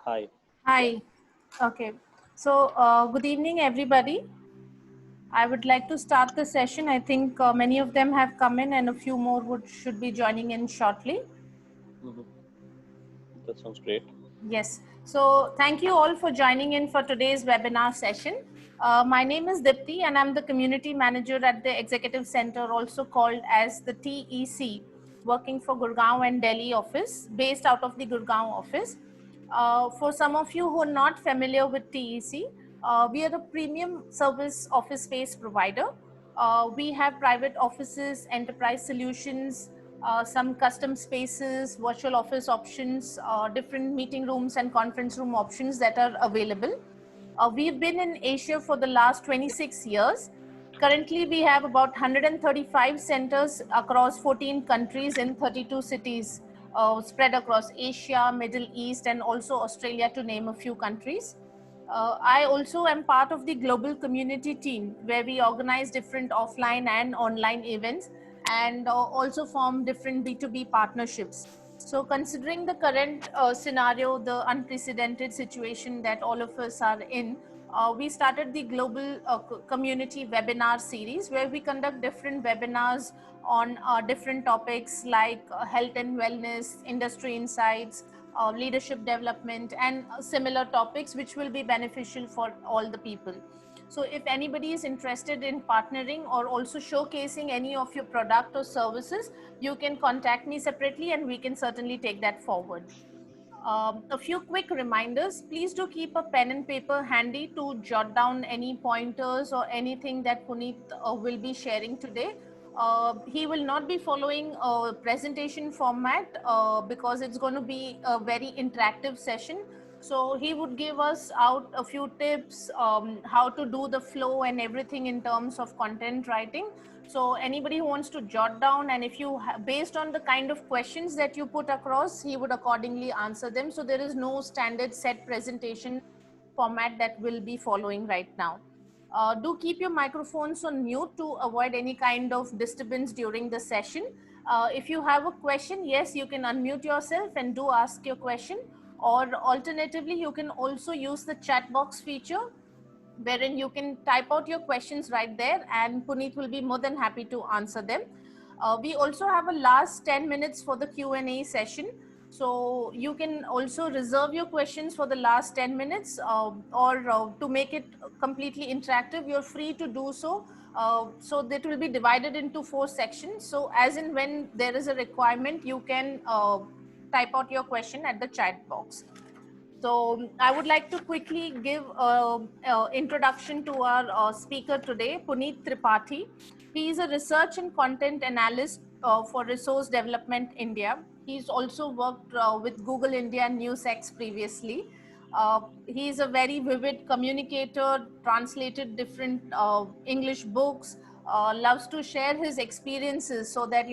Hi. Hi. Okay. So, good evening, everybody. I would like to start the session. I think many of them have come in, and a few more should be joining in shortly. Mhm. That sounds great. Yes. So, thank you all for joining in for today's webinar session. My name is Dipti, and I'm the community manager at the Executive Center, also called as the TEC, working for Gurgaon and Delhi office, based out of the Gurgaon office. For some of you who are not familiar with TEC, we are a premium service office space provider. We have private offices, enterprise solutions, some custom spaces, virtual office options, different meeting rooms and conference room options that are available. We've been in Asia for the last 26 years. Currently, we have about 135 centers across 14 countries in 32 cities, spread across Asia, Middle East, and also Australia, to name a few countries. I also am part of the global community team where we organize different offline and online events and also form different B2B partnerships. So, considering the current scenario, the unprecedented situation that all of us are in, we started the global community webinar series where we conduct different webinars on different topics like health and wellness, industry insights, leadership development, and similar topics which will be beneficial for all the people. So if anybody is interested in partnering or also showcasing any of your product or services, you can contact me separately and we can certainly take that forward. A few quick reminders. Please do keep a pen and paper handy to jot down any pointers or anything that Punit will be sharing today. He will not be following a presentation format because it's going to be a very interactive session. So he would give us out a few tips, how to do the flow and everything in terms of content writing. So anybody who wants to jot down, and if you based on the kind of questions that you put across, he would accordingly answer them. So there is no standard set presentation format that will be following right now. Do keep your microphones on mute to avoid any kind of disturbance during the session. If you have a question, yes, you can unmute yourself and do ask your question, or alternatively, you can also use the chat box feature wherein you can type out your questions right there and Puneet will be more than happy to answer them. We also have a last 10 minutes for the Q&A session. So you can also reserve your questions for the last 10 minutes or to make it completely interactive, you're free to do so. So that will be divided into 4 sections. So as in when there is a requirement, you can type out your question at the chat box. So I would like to quickly give an introduction to our speaker today, Punit Tripathi. He is a research and content analyst for Resource Development India. He's also worked with Google India and NewsX previously. He is a very vivid communicator, translated different English books, loves to share his experiences so that,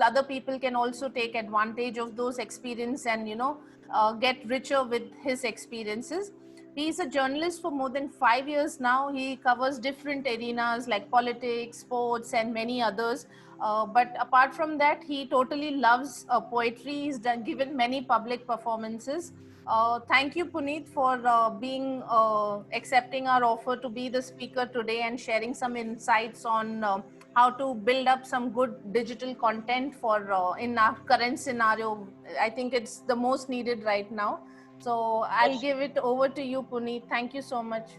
other people can also take advantage of those experiences and, get richer with his experiences. He's a journalist for more than 5 years now. He covers different arenas like politics, sports, and many others. But apart from that, he totally loves poetry. He's given many public performances. Thank you, Puneet, for being accepting our offer to be the speaker today and sharing some insights on how to build up some good digital content for in our current scenario. I think it's the most needed right now. So I'll give it over to you, Puneet. Thank you so much.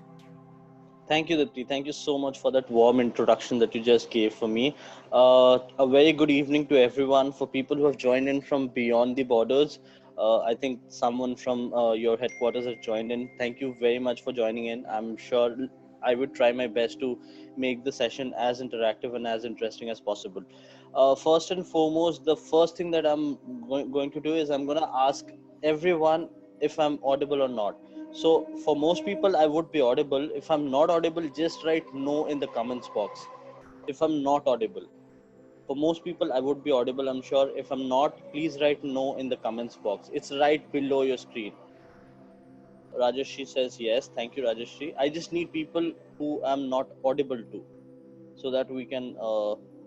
Thank you, Dipti. Thank you so much for that warm introduction that you just gave for me. A very good evening to everyone. For people who have joined in from beyond the borders, I think someone from your headquarters has joined in. Thank you very much for joining in. I'm sure I would try my best to make the session as interactive and as interesting as possible. First and foremost, the first thing that I'm going to do is I'm going to ask everyone if I'm audible or not. So for most people, I would be audible. If I'm not audible, just write no in the comments box. If I'm not audible. For most people, I would be audible, I'm sure. If I'm not, please write no in the comments box. It's right below your screen. Rajeshri says yes. Thank you, Rajeshri. I just need people who I'm not audible to so that we can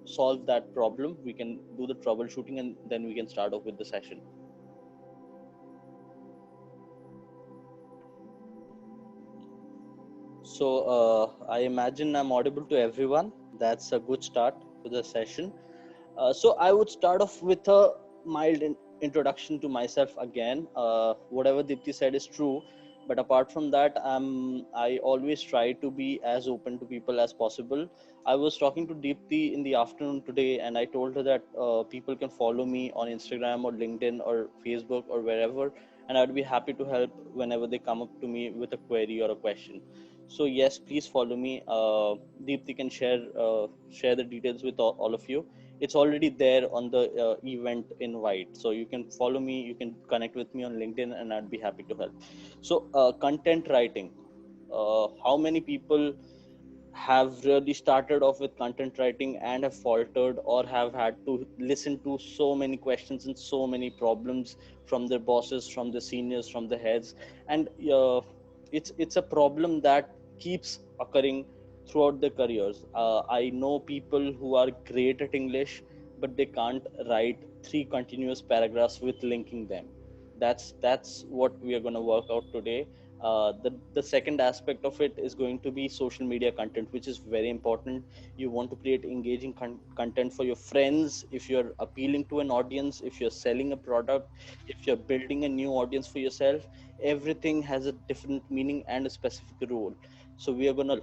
solve that problem. We can do the troubleshooting and then we can start off with the session. So I imagine I'm audible to everyone. That's a good start to the session. So I would start off with a mild introduction to myself again. Whatever Dipti said is true, but apart from that, I always try to be as open to people as possible. I was talking to Deepti in the afternoon today, and I told her that people can follow me on Instagram or LinkedIn or Facebook or wherever, and I'd be happy to help whenever they come up to me with a query or a question. So yes, please follow me. Deepti can share the details with all of you. It's already there on the event invite, so you can follow me, you can connect with me on LinkedIn, and I'd be happy to help. So content writing, how many people have really started off with content writing and have faltered or have had to listen to so many questions and so many problems from their bosses, from the seniors, from the heads, and it's a problem that keeps occurring throughout their careers. I know people who are great at English, but they can't write three continuous paragraphs with linking them. That's what we are going to work out today. The second aspect of it is going to be social media content, which is very important. You want to create engaging content for your friends. If you're appealing to an audience, if you're selling a product, if you're building a new audience for yourself, everything has a different meaning and a specific role. So we are going to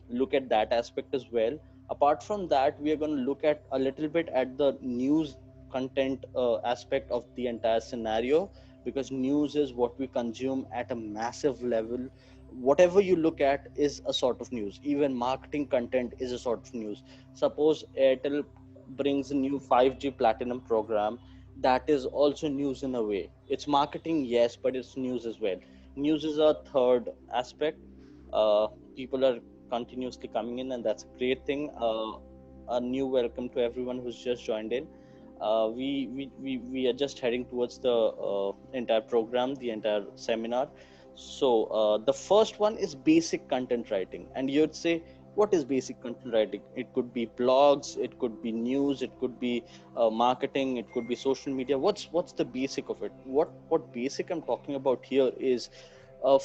look at that aspect as well. Apart from that, we are going to look at a little bit at the news content aspect of the entire scenario, because news is what we consume at a massive level. Whatever you look at is a sort of news. Even marketing content is a sort of news. Suppose Airtel brings a new 5G platinum program, that is also news in a way. It's marketing, yes, but it's news as well. News is a third aspect. uh, People are continuously coming in, and that's a great thing. A new welcome to everyone who's just joined in. We are just heading towards the entire program, the entire seminar. So the first one is basic content writing, and you'd say, what is basic content writing? It could be blogs, it could be news, it could be marketing, it could be social media. What's the basic of it? What basic I'm talking about here is,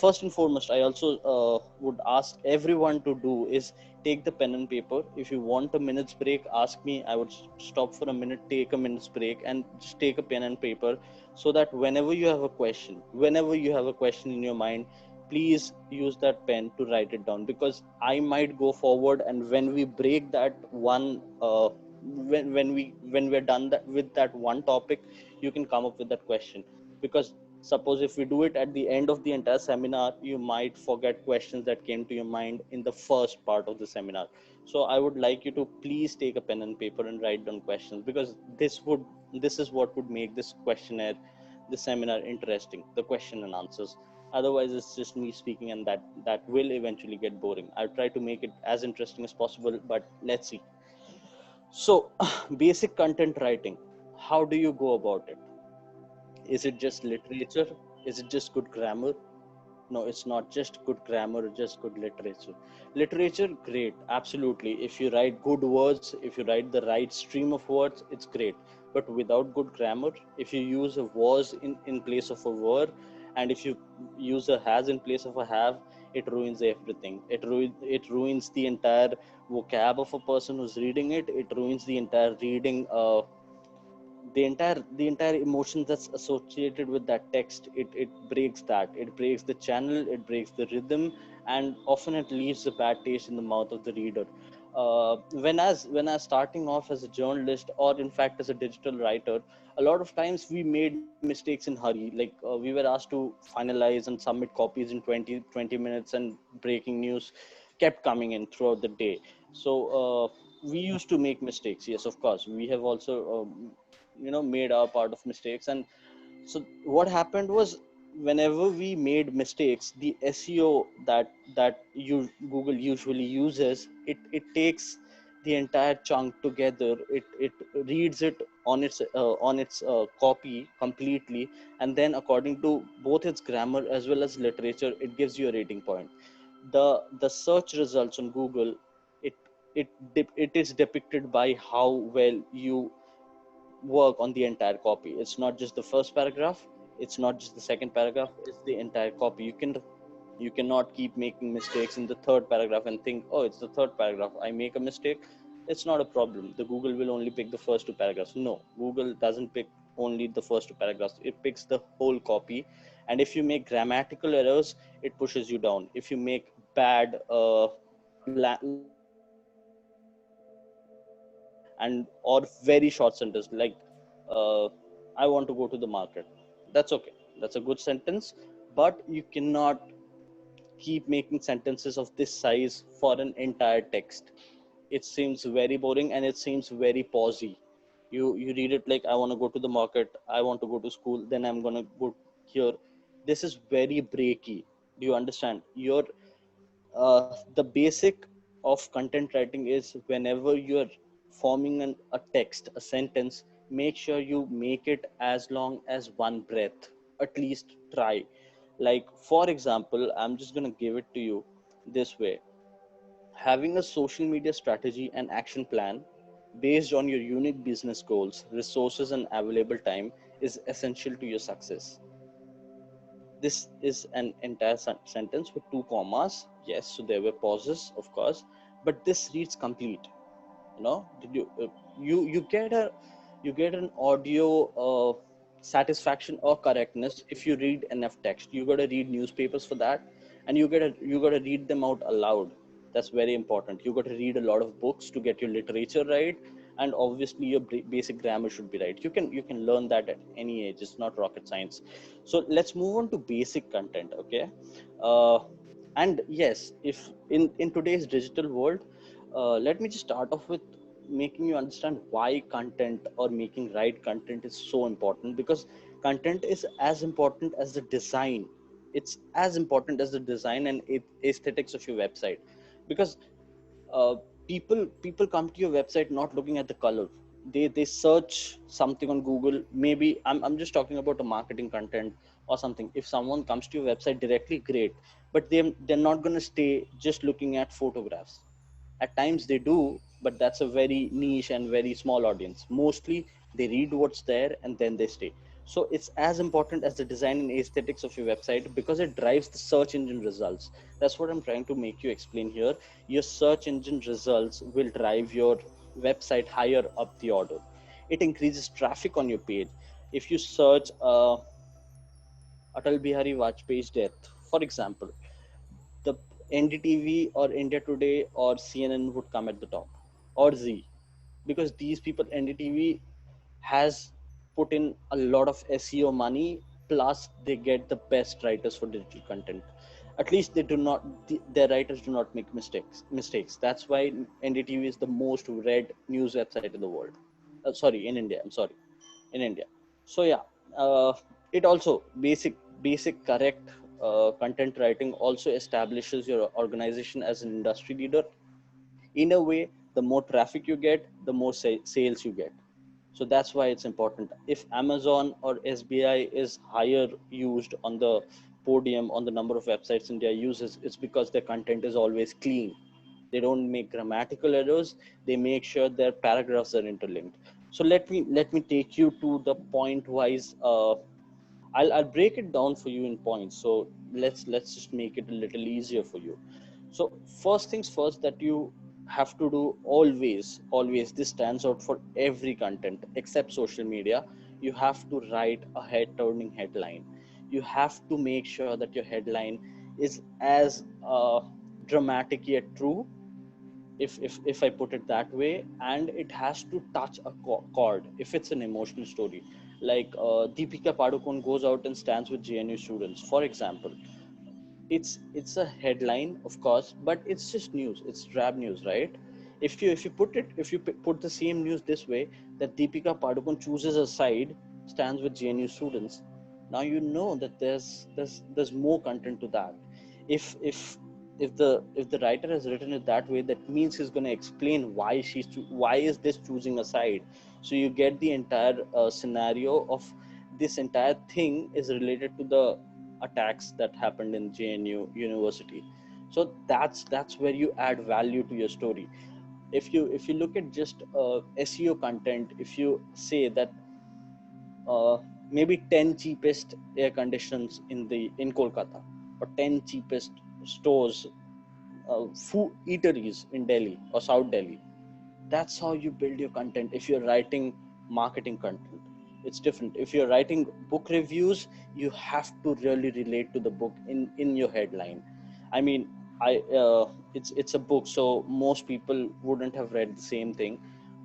first and foremost, I also would ask everyone to do is take the pen and paper. If you want a minute's break, ask me. I would stop for a minute, take a minute's break, and just take a pen and paper, so that whenever you have a question in your mind, please use that pen to write it down. Because I might go forward, and when we break that one when we're done with that one topic, you can come up with that question. Because suppose if we do it at the end of the entire seminar, you might forget questions that came to your mind in the first part of the seminar. So I would like you to please take a pen and paper and write down questions, because this is what would make this questionnaire, the seminar, interesting, the question and answers. Otherwise it's just me speaking, and that will eventually get boring. I'll try to make it as interesting as possible, but let's see. So basic content writing, how do you go about it? Is it just literature? Is it just good grammar? No, it's not just good grammar, just good literature. Literature, great, absolutely. If you write good words, if you write the right stream of words, it's great. But without good grammar, if you use a was in place of a were, and if you use a has in place of a have, it ruins everything. It ruins the entire vocab of a person who's reading it. It ruins the entire reading, the entire emotion that's associated with that text. It breaks that, it breaks the channel, it breaks the rhythm, and often it leaves a bad taste in the mouth of the reader. When I was starting off as a journalist, or in fact as a digital writer, a lot of times we made mistakes in hurry. Like we were asked to finalize and submit copies in 20 minutes, and breaking news kept coming in throughout the day. So we used to make mistakes, yes, of course. We have also made our part of mistakes. And so what happened was, whenever we made mistakes, the SEO that Google usually uses, it takes the entire chunk together. It reads it on its copy completely, and then according to both its grammar as well as literature, it gives you a rating point. The search results on Google, it it is depicted by how well you work on the entire copy. It's not just the first paragraph, it's not just the second paragraph, it's the entire copy. You can You cannot keep making mistakes in the third paragraph and think, oh, it's the third paragraph, I make a mistake, it's not a problem, the Google will only pick the first two paragraphs. No, Google doesn't pick only the first two paragraphs, it picks the whole copy. And if you make grammatical errors, it pushes you down. If you make bad language mistakes, and or very short sentence like uh, I want to go to the market, that's okay, that's a good sentence, but you cannot keep making sentences of this size for an entire text. It seems very boring and it seems very pausey. You read it like, I want to go to the market, I want to go to school, then I'm gonna go here. This is very breaky. Do you understand? The basic of content writing is, whenever you're forming a text, a sentence, make sure you make it as long as one breath. At least try. Like, for example, I'm just going to give it to you this way. Having a social media strategy and action plan based on your unique business goals, resources, and available time is essential to your success. This is an entire sentence with two commas. Yes, so there were pauses, of course, but this reads complete. Did you get a you get an audio satisfaction or correctness if you read enough text. You got to read newspapers for that, and you got to read them out aloud. That's very important. You got to read a lot of books to get your literature right, and obviously your basic grammar should be right. You can learn that at any age. It's not rocket science. So let's move on to basic content. Okay. uh, and yes, if in today's digital world, let me just start off with making you understand why content or making right content is so important. Because content is as important as the design. It's as important as the design and aesthetics of your website. Because uh, people come to your website not looking at the color. They search something on Google. Maybe I'm just talking about a marketing content or something. If someone comes to your website directly, great, but they're not going to stay just looking at photographs. At times they do, but that's a very niche and very small audience. Mostly they read what's there and then they stay. So it's as important as the design and aesthetics of your website, because it drives the search engine results. That's what I'm trying to make you explain here. Your search engine results will drive your website higher up the order. It increases traffic on your page. If you search Atal Bihari Vajpayee's death, for example, the NDTV or India Today or CNN would come at the top, or Z, because these people, NDTV has put in a lot of SEO money, plus they get the best writers for digital content. At least they do not, their writers do not make mistakes. That's why NDTV is the most read news website in the world. Sorry, in India. I'm sorry, in India. So yeah, it also basic correct content writing also establishes your organization as an industry leader. In a way, the more traffic you get, the more sales you get. So that's why it's important. If Amazon or SBI is higher used on the podium on the number of websites India uses, it's because their content is always clean. They don't make grammatical errors. They make sure their paragraphs are interlinked. So let me take you to the point wise. I'll break it down for you in points. So let's just make it a little easier for you. So first things first, that you have to do always, this stands out for every content except social media. You have to write a head turning headline. You have to make sure that your headline is as dramatic yet true, if I put it that way, and it has to touch a chord if it's an emotional story. Like Deepika Padukone goes out and stands with JNU students, for example. It's a headline, of course, but it's just news. It's drab news, right? If you put the same news this way, that Deepika Padukone chooses a side, stands with JNU students, now you know that there's more content to that. If if if the if the writer has written it that way, that means he's going to explain why is this choosing a side. So you get the entire scenario of this entire thing is related to the attacks that happened in JNU University. So that's where you add value to your story. If you look at just SEO content, if you say that uh, maybe 10 cheapest air conditions in Kolkata, or 10 cheapest stores, food eateries in Delhi or South Delhi. That's how you build your content. If you're writing marketing content, it's different. If you're writing book reviews, you have to really relate to the book in your headline. I mean, I it's a book, so most people wouldn't have read the same thing,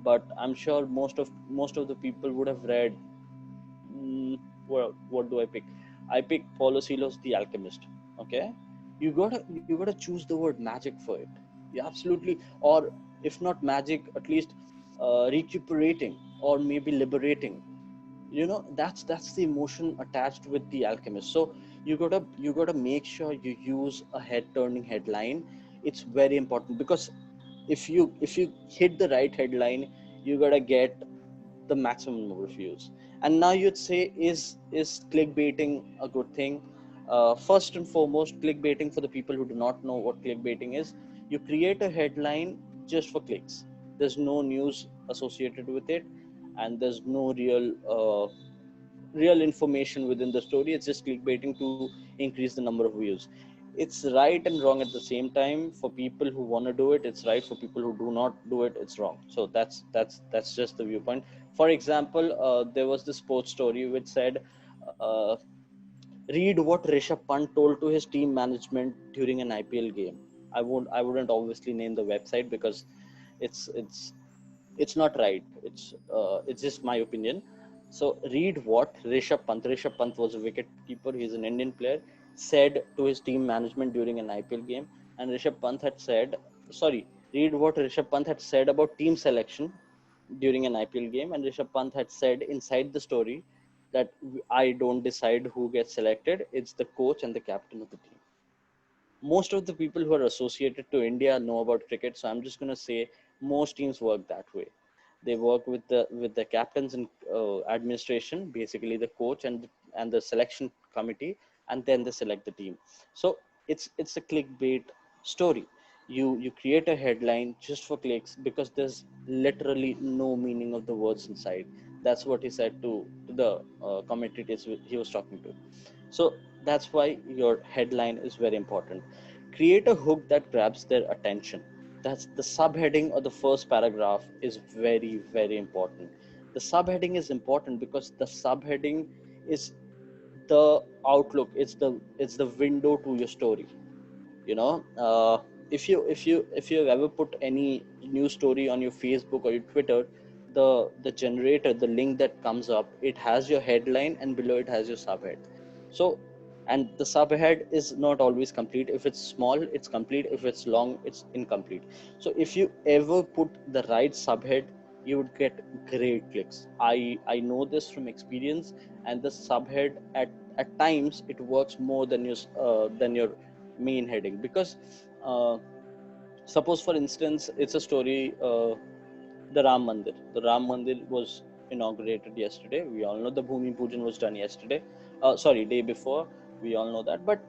but I'm sure most of the people would have read, well, what do I pick? I pick Paulo Coelho's The Alchemist. Okay, you gotta choose the word magic for it. You absolutely, or if not magic, at least recuperating or maybe liberating. That's the emotion attached with The Alchemist. So you gotta make sure you use a head turning headline. It's very important, because if you hit the right headline, you gotta get the maximum number of views. And now you'd say, is clickbaiting a good thing? First and foremost, clickbaiting, for the people who do not know what clickbaiting is, you create a headline just for clicks. There's no news associated with it, and there's no real information within the story. It's just clickbaiting to increase the number of views. It's right and wrong at the same time. For people who want to do it, it's right. For people who do not do it, it's wrong. So that's just the viewpoint. For example, there was this sports story which said, uh, read what Rishabh Pant told to his team management during an IPL game. I wouldn't obviously name the website, because it's it's it's not right. It's just my opinion. So read what Rishabh Pant was a wicket keeper. He's an Indian player. Said to his team management during an IPL game, and Rishabh Pant had said, sorry, read what Rishabh Pant had said about team selection during an IPL game, and Rishabh Pant had said inside the story that I don't decide who gets selected. It's the coach and the captain of the team. Most of the people who are associated to India know about cricket, so I'm just going to say most teams work that way. They work with the captains and administration, basically the coach and the selection committee, and then they select the team. So it's a clickbait story. You create a headline just for clicks, because there's literally no meaning of the words inside. That's what he said to the commentators he was talking to. So that's why your headline is very important. Create a hook that grabs their attention. That's the subheading or the first paragraph is very, very important. The subheading is important because the subheading is the outlook. It's the window to your story. you know uh, if you ever put any news story on your Facebook or your Twitter, the generator, the link that comes up, it has your headline and below it has your subhead. So, and the subhead is not always complete. If it's small, it's complete. If it's long, it's incomplete. So if you ever put the right subhead, you would get great clicks. I know this from experience. And the subhead, at times, it works more than your main heading, because uh, suppose, for instance, it's a story, the Ram Mandir was inaugurated yesterday. We all know the Bhumi Pujan was done yesterday, sorry, day before. We all know that. But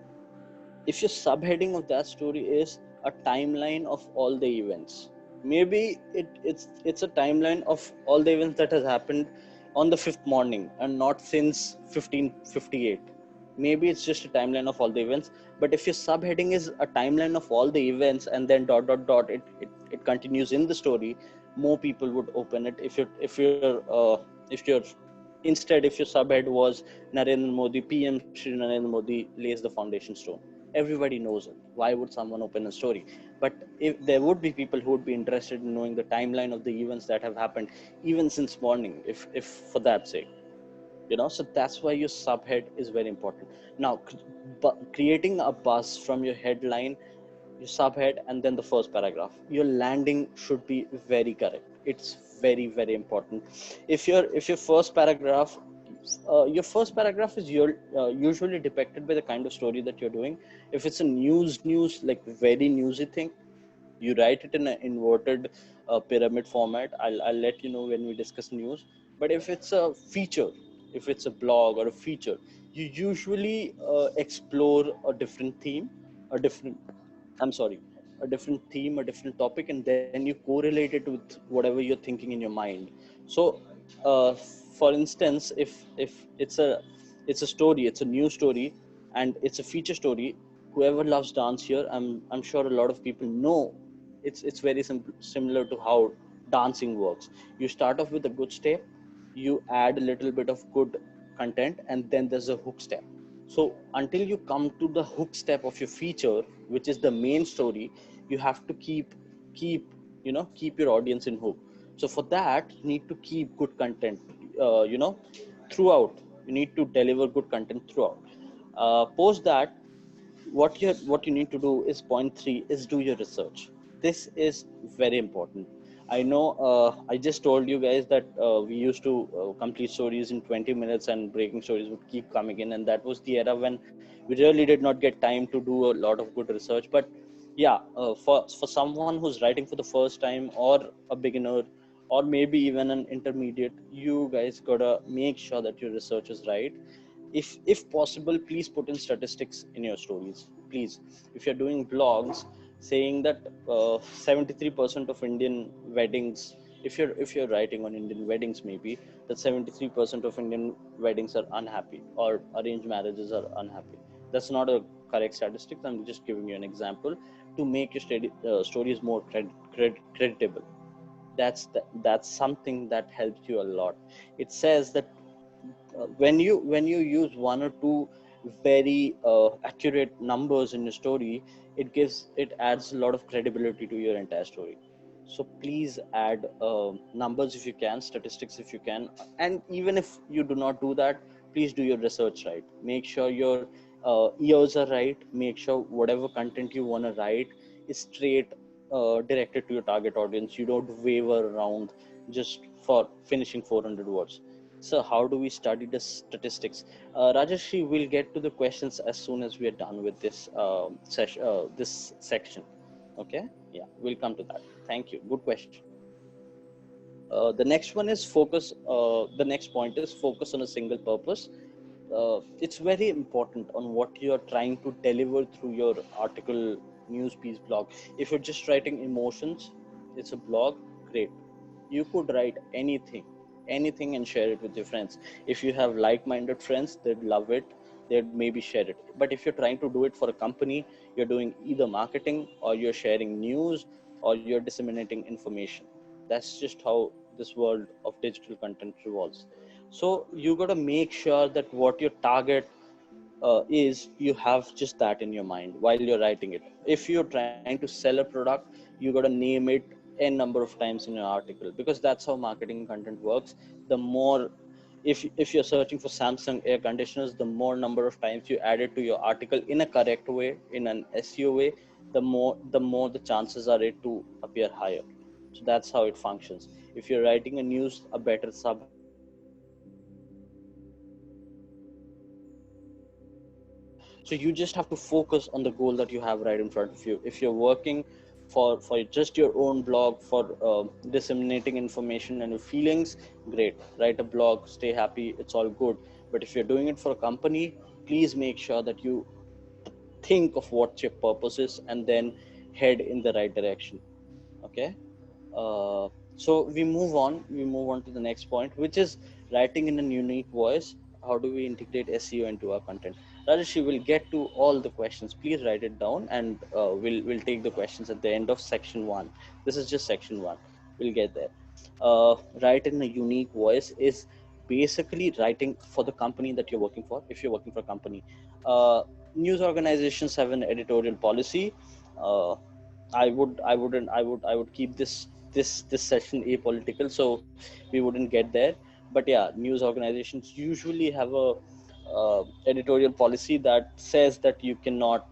if your subheading of that story is a timeline of all the events, maybe it's a timeline of all the events that has happened on the fifth morning and not since 1558. Maybe it's just a timeline of all the events. But if your subheading is a timeline of all the events and then dot dot dot, it continues in the story, more people would open it. If your instead, if your subhead was Narendra Modi, PM Shri Narendra Modi lays the foundation stone, everybody knows it. Why would someone open a story? But if there would be people who would be interested in knowing the timeline of the events that have happened even since morning, if for that sake. So that's why your subhead is very important. Now, creating a buzz from your headline, your subhead, and then the first paragraph, your landing should be very correct. It's very, very important. If your first paragraph is usually depicted by the kind of story that you're doing. If it's a news, like very newsy thing, you write it in an inverted pyramid format. I'll let you know when we discuss news. But if it's a feature, if it's a blog or a feature, you usually explore a different theme, a different I'm sorry, a different theme, a different topic, and then you correlate it with whatever you're thinking in your mind. So, for instance, if it's a story, it's a news story, and it's a feature story. whoever loves dance here, I'm sure a lot of people know it's very simple, similar to how dancing works. You start off with a good step, you add a little bit of good content, and then there's a hook step. So until you come to the hook step of your feature, which is the main story, you have to keep keep your audience in hook. So for that, you need to keep good content, throughout. You need to deliver good content throughout. Post that, what you need to do is point three is do your research. This is very important. I know, I just told you guys that we used to complete stories in 20 minutes and breaking stories would keep coming in, and that was the era when we really did not get time to do a lot of good research. But yeah, for someone who's writing for the first time, or a beginner, or maybe even an intermediate, you guys gotta make sure that your research is right. If possible, please put in statistics in your stories, please. If you're doing blogs saying that 73% of Indian weddings, if you're writing on Indian weddings, maybe that 73% of Indian weddings are unhappy, or arranged marriages are unhappy. That's not a correct statistic. I'm just giving you an example to make your stories more creditable. That's something that helps you a lot. It says that when you use one or two very accurate numbers in your story, it adds a lot of credibility to your entire story. So please add numbers if you can, statistics if you can. And even if you do not do that, please do your research right. Make sure your ears are right. Make sure whatever content you want to write is straight, directed to your target audience. You don't waver around just for finishing 400 words. So how do we study the statistics? Rajashri, we'll get to the questions as soon as we are done with this session, this section. Okay? Yeah, we'll come to that. Thank you. Good question. The next one is focus. The next point is focus on a single purpose. It's very important on what you're trying to deliver through your article, news piece, blog. If you're just writing emotions, it's a blog, great. You could write anything and share it with your friends. If you have like-minded friends, they'd love it, they'd maybe share it. But if you're trying to do it for a company, you're doing either marketing, or you're sharing news, or you're disseminating information. That's just how this world of digital content revolves. So you got to make sure that what your target is, you have just that in your mind while you're writing it. If you're trying to sell a product, you got to name it n number of times in your article, because that's how marketing content works. The more, if you're searching for Samsung air conditioners, the more number of times you add it to your article in a correct way, in an SEO way, the more the chances are it to appear higher. So that's how it functions. If you're writing a news, a better subheading, a better title, a better description, everything will come into place. So you just have to focus on the goal that you have right in front of you. If you're working for just your own blog, for disseminating information and your feelings, great, write a blog, stay happy, it's all good. But if you're doing it for a company, please make sure that you think of what your purpose is and then head in the right direction. Okay. uh, so we move on to the next point, which is writing in a unique voice. How do we integrate SEO into our content? Rajesh, will get to all the questions. Please write it down, and we'll take the questions at the end of section 1. This is just section 1. We'll get there. Write in a unique voice is basically writing for the company that you're working for. If you're working for a company, uh, news organizations have an editorial policy. uh, I would keep this session apolitical, so we wouldn't get there. But yeah, news organizations usually have a editorial policy that says that you cannot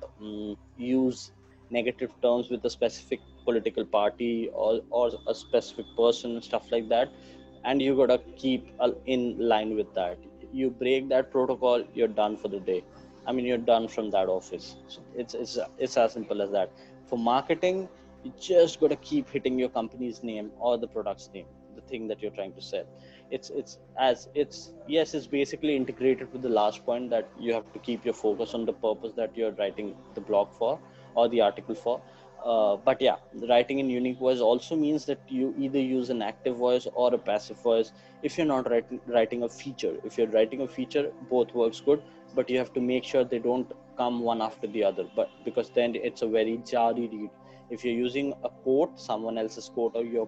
use negative terms with a specific political party, or a specific person and stuff like that. And you gotta keep in line with that. You break that protocol, you're done for the day. I mean, you're done from that office. So it's as simple as that. For marketing, you just got to keep hitting your company's name or the product's name, the thing that you're trying to sell. It's yes, it's basically integrated with the last point, that you have to keep your focus on the purpose that you're writing the blog for, or the article for. But yeah, writing in unique voice also means that you either use an active voice or a passive voice. If you're not writing a feature, if you're writing a feature, both works good, but you have to make sure they don't come one after the other, but because then it's a very jarry read. If you're using a quote, someone else's quote, or your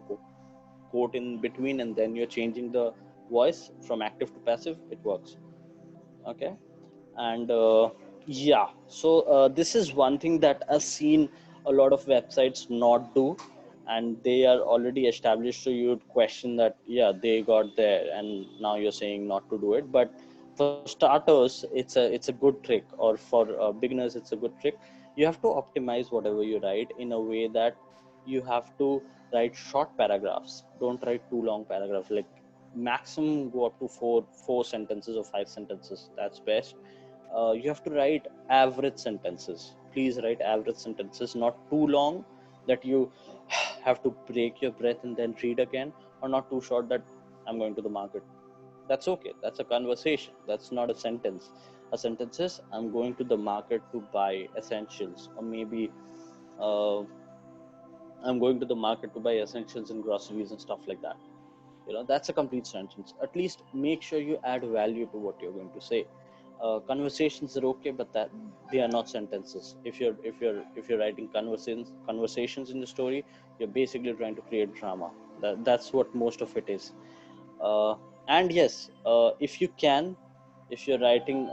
quote in between, and then you're changing the voice from active to passive, it works. Okay. And yeah, so this is one thing that I've seen a lot of websites not do, and they are already established, so you'd question that, yeah, they got there and now you're saying not to do it. But for starters, it's a good trick, or for beginners it's a good trick. You have to optimize whatever you write in a way that you have to write short paragraphs. Don't write too long paragraphs, like maximum go up to four sentences or five sentences, that's best. You have to write average sentences. Please write average sentences, not too long that you have to break your breath and then read again, or not too short that I'm going to the market. That's okay. That's a conversation. That's not a sentence. A sentence is, I'm going to the market to buy essentials, or maybe uh, I'm going to the market to buy essentials and groceries and stuff like that. That's a complete sentence. At least make sure you add value to what you're going to say. Conversations are okay, but that they are not sentences. If you're writing conversations in the story, you're basically trying to create drama. That's what most of it is. And yes, if you can, if you're writing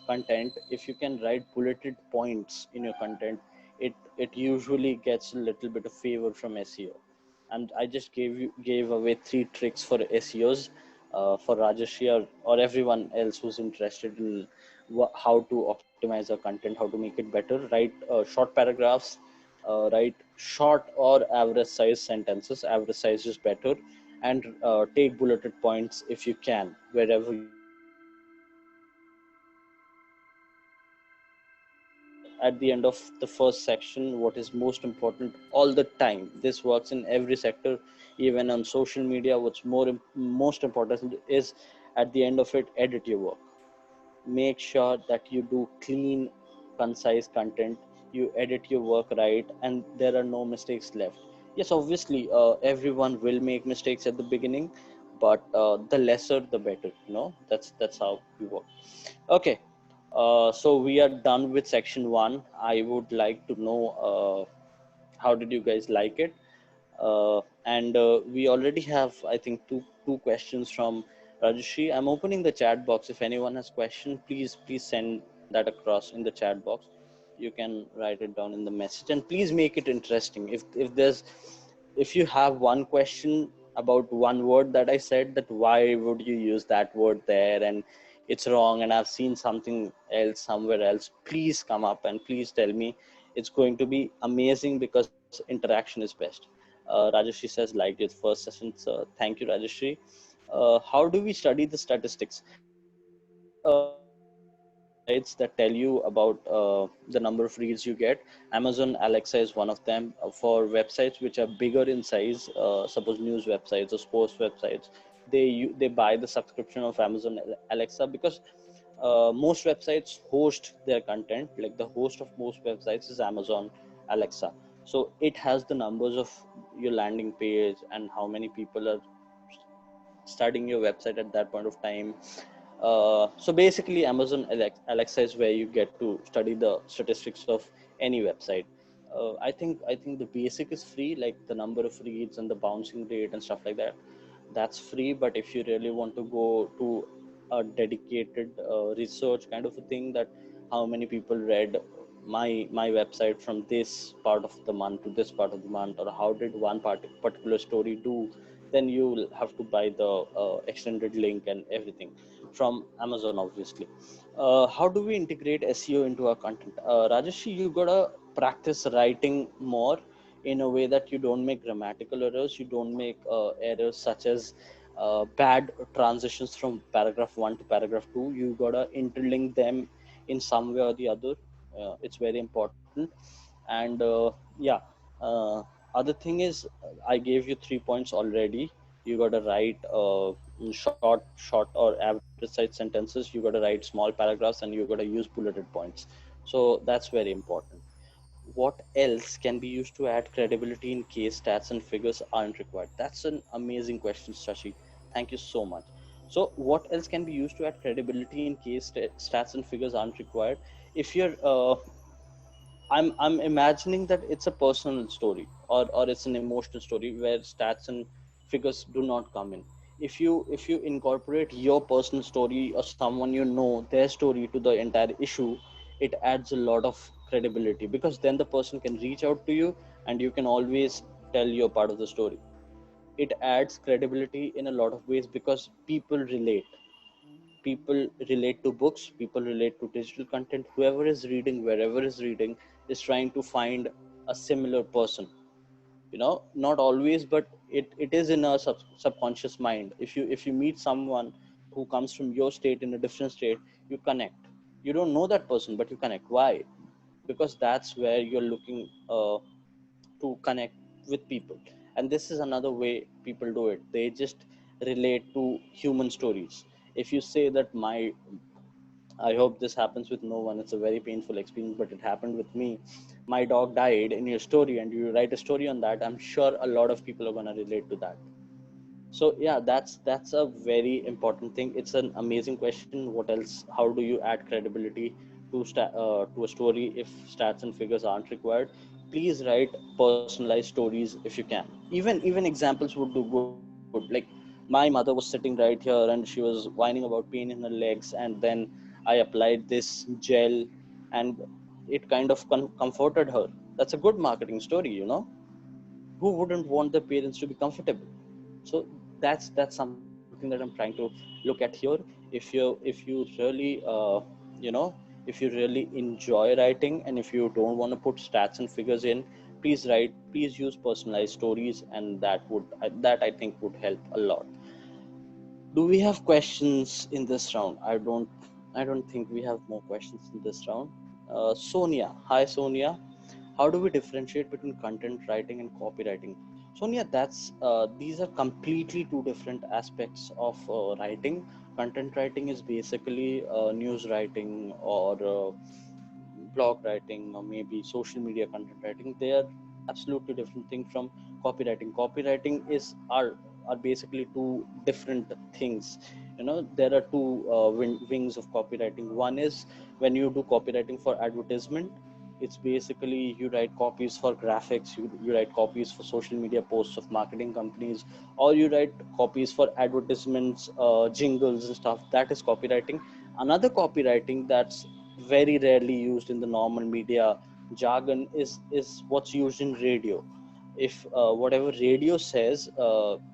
content, if you can write bulleted points in your content, it usually gets a little bit of favor from SEO. And I just gave away three tricks for SEOs, for Rajesh, or everyone else who's interested in how to optimize our content, how to make it better. Write short paragraphs, write short or average size sentences. Average size is better. And take bulleted points if you can, wherever you are. Write at the end of the first section what is most important all the time. This works in every sector, even on social media. What's most important is, at the end of it, edit your work. Make sure that you do clean, concise content. You edit your work right, and there are no mistakes left. Yes, obviously, everyone will make mistakes at the beginning, but the lesser the better. That's how we work. Okay. So we are done with section one. I would like to know, how did you guys like it? And we already have, I think, two questions from Rajashri. I'm opening the chat box. If anyone has question, please send that across in the chat box. You can write it down in the message, and please make it interesting. If you have one question about one word that I said, that why would you use that word there, and it's wrong, and I've seen something else somewhere else, please come up and please tell me. It's going to be amazing, because interaction is best. Rajashri says liked your first session. So thank you, Rajashri. How do we study the statistics? There are multiple websites that tell you about the number of reads you get. Amazon Alexa is one of them. For websites which are bigger in size, suppose news websites or sports websites, they buy the subscription of Amazon Alexa, because most websites host their content. Like, the host of most websites is Amazon Alexa. So it has the numbers of your landing page and how many people are starting your website at that point of time. So basically, Amazon Alexa is where you get to study the statistics of any website. I think the basic is free, like the number of reads and the bouncing rate and stuff like that. That's free. But if you really want to go to a dedicated research kind of a thing, that how many people read my website from this part of the month to this part of the month, or how did one particular story do, then you'll have to buy the extended link and everything from Amazon, obviously. How do we integrate SEO into our content? Rajesh, you gotta practice writing more in a way that you don't make grammatical errors, you don't make errors such as bad transitions from paragraph 1 to paragraph 2. You gotta interlink them in some way or the other. It's very important. And yeah, uh, other thing is, I gave you 3 points already. You got to write short or average size sentences. You got to write small paragraphs, and you got to use bulleted points. So that's very important. What else can be used to add credibility in case stats and figures aren't required? That's an amazing question, Shashi. Thank you so much. So what else can be used to add credibility in case stats and figures aren't required? if you're I'm imagining that it's a personal story, or it's an emotional story where stats and figures do not come in. If you incorporate your personal story or someone you know their story to the entire issue, it adds a lot of credibility, because then the person can reach out to you and you can always tell your part of the story. It adds credibility in a lot of ways, because people relate to books, people relate to digital content. Whoever is reading, wherever is reading, is trying to find a similar person. Not always, but it is in a subconscious mind. If you meet someone who comes from your state in a different state, you connect. You don't know that person, but you connect. Why? Because that's where you're looking to connect with people. And this is another way people do it. They just relate to human stories. If you say that I hope this happens with no one, it's a very painful experience, but it happened with me. My dog died in your story, and you write a story on that, I'm sure a lot of people are going to relate to that. So yeah, that's a very important thing. It's an amazing question. What else? How do you add credibility to a story if stats and figures aren't required? Please write personalized stories if you can. Even examples would do good. Like, my mother was sitting right here and she was whining about pain in her legs, and then I applied this gel, and it kind of comforted her. That's a good marketing story. Who wouldn't want their parents to be comfortable? So that's something that I'm trying to look at here. If you really you know if you really enjoy writing, and if you don't want to put stats and figures in, please use personalized stories, and that I think would help a lot. Do we have questions in this round? I don't think we have more questions in this round. Sonia, hi Sonia. How do we differentiate between content writing and copywriting? Sonia, that's these are completely two different aspects of writing. Content writing is basically news writing, or blog writing, or maybe social media content writing. They are absolutely different thing from copywriting. Copywriting are basically two different things. There are two wings of copywriting. One is when you do copywriting for advertisement. It's basically you write copies for graphics, you write copies for social media posts of marketing companies, or you write copies for advertisements, jingles and stuff. That is copywriting. Another copywriting that's very rarely used in the normal media jargon is what's used in radio. If whatever radio says,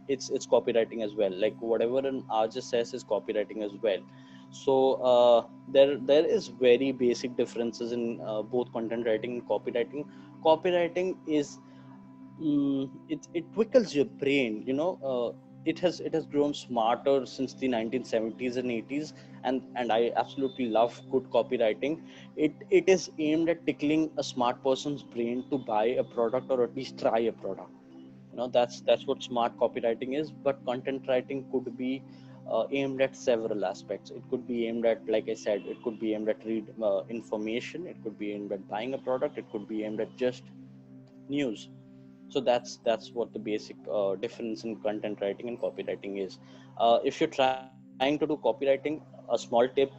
it's copywriting as well. Like whatever an artist says is copywriting as well. So there is very basic differences in both content writing and copywriting. Copywriting is it tickles your brain. It has grown smarter since the 1970s and 80s, and I absolutely love good copywriting. It is aimed at tickling a smart person's brain to buy a product, or at least try a product. That's what smart copywriting is. But content writing could be aimed at several aspects. It could be aimed at, like I said, it could be aimed at read information, it could be aimed at buying a product, it could be aimed at just news. So that's what the basic difference in content writing and copywriting is. If you're trying to do copywriting, a small tip: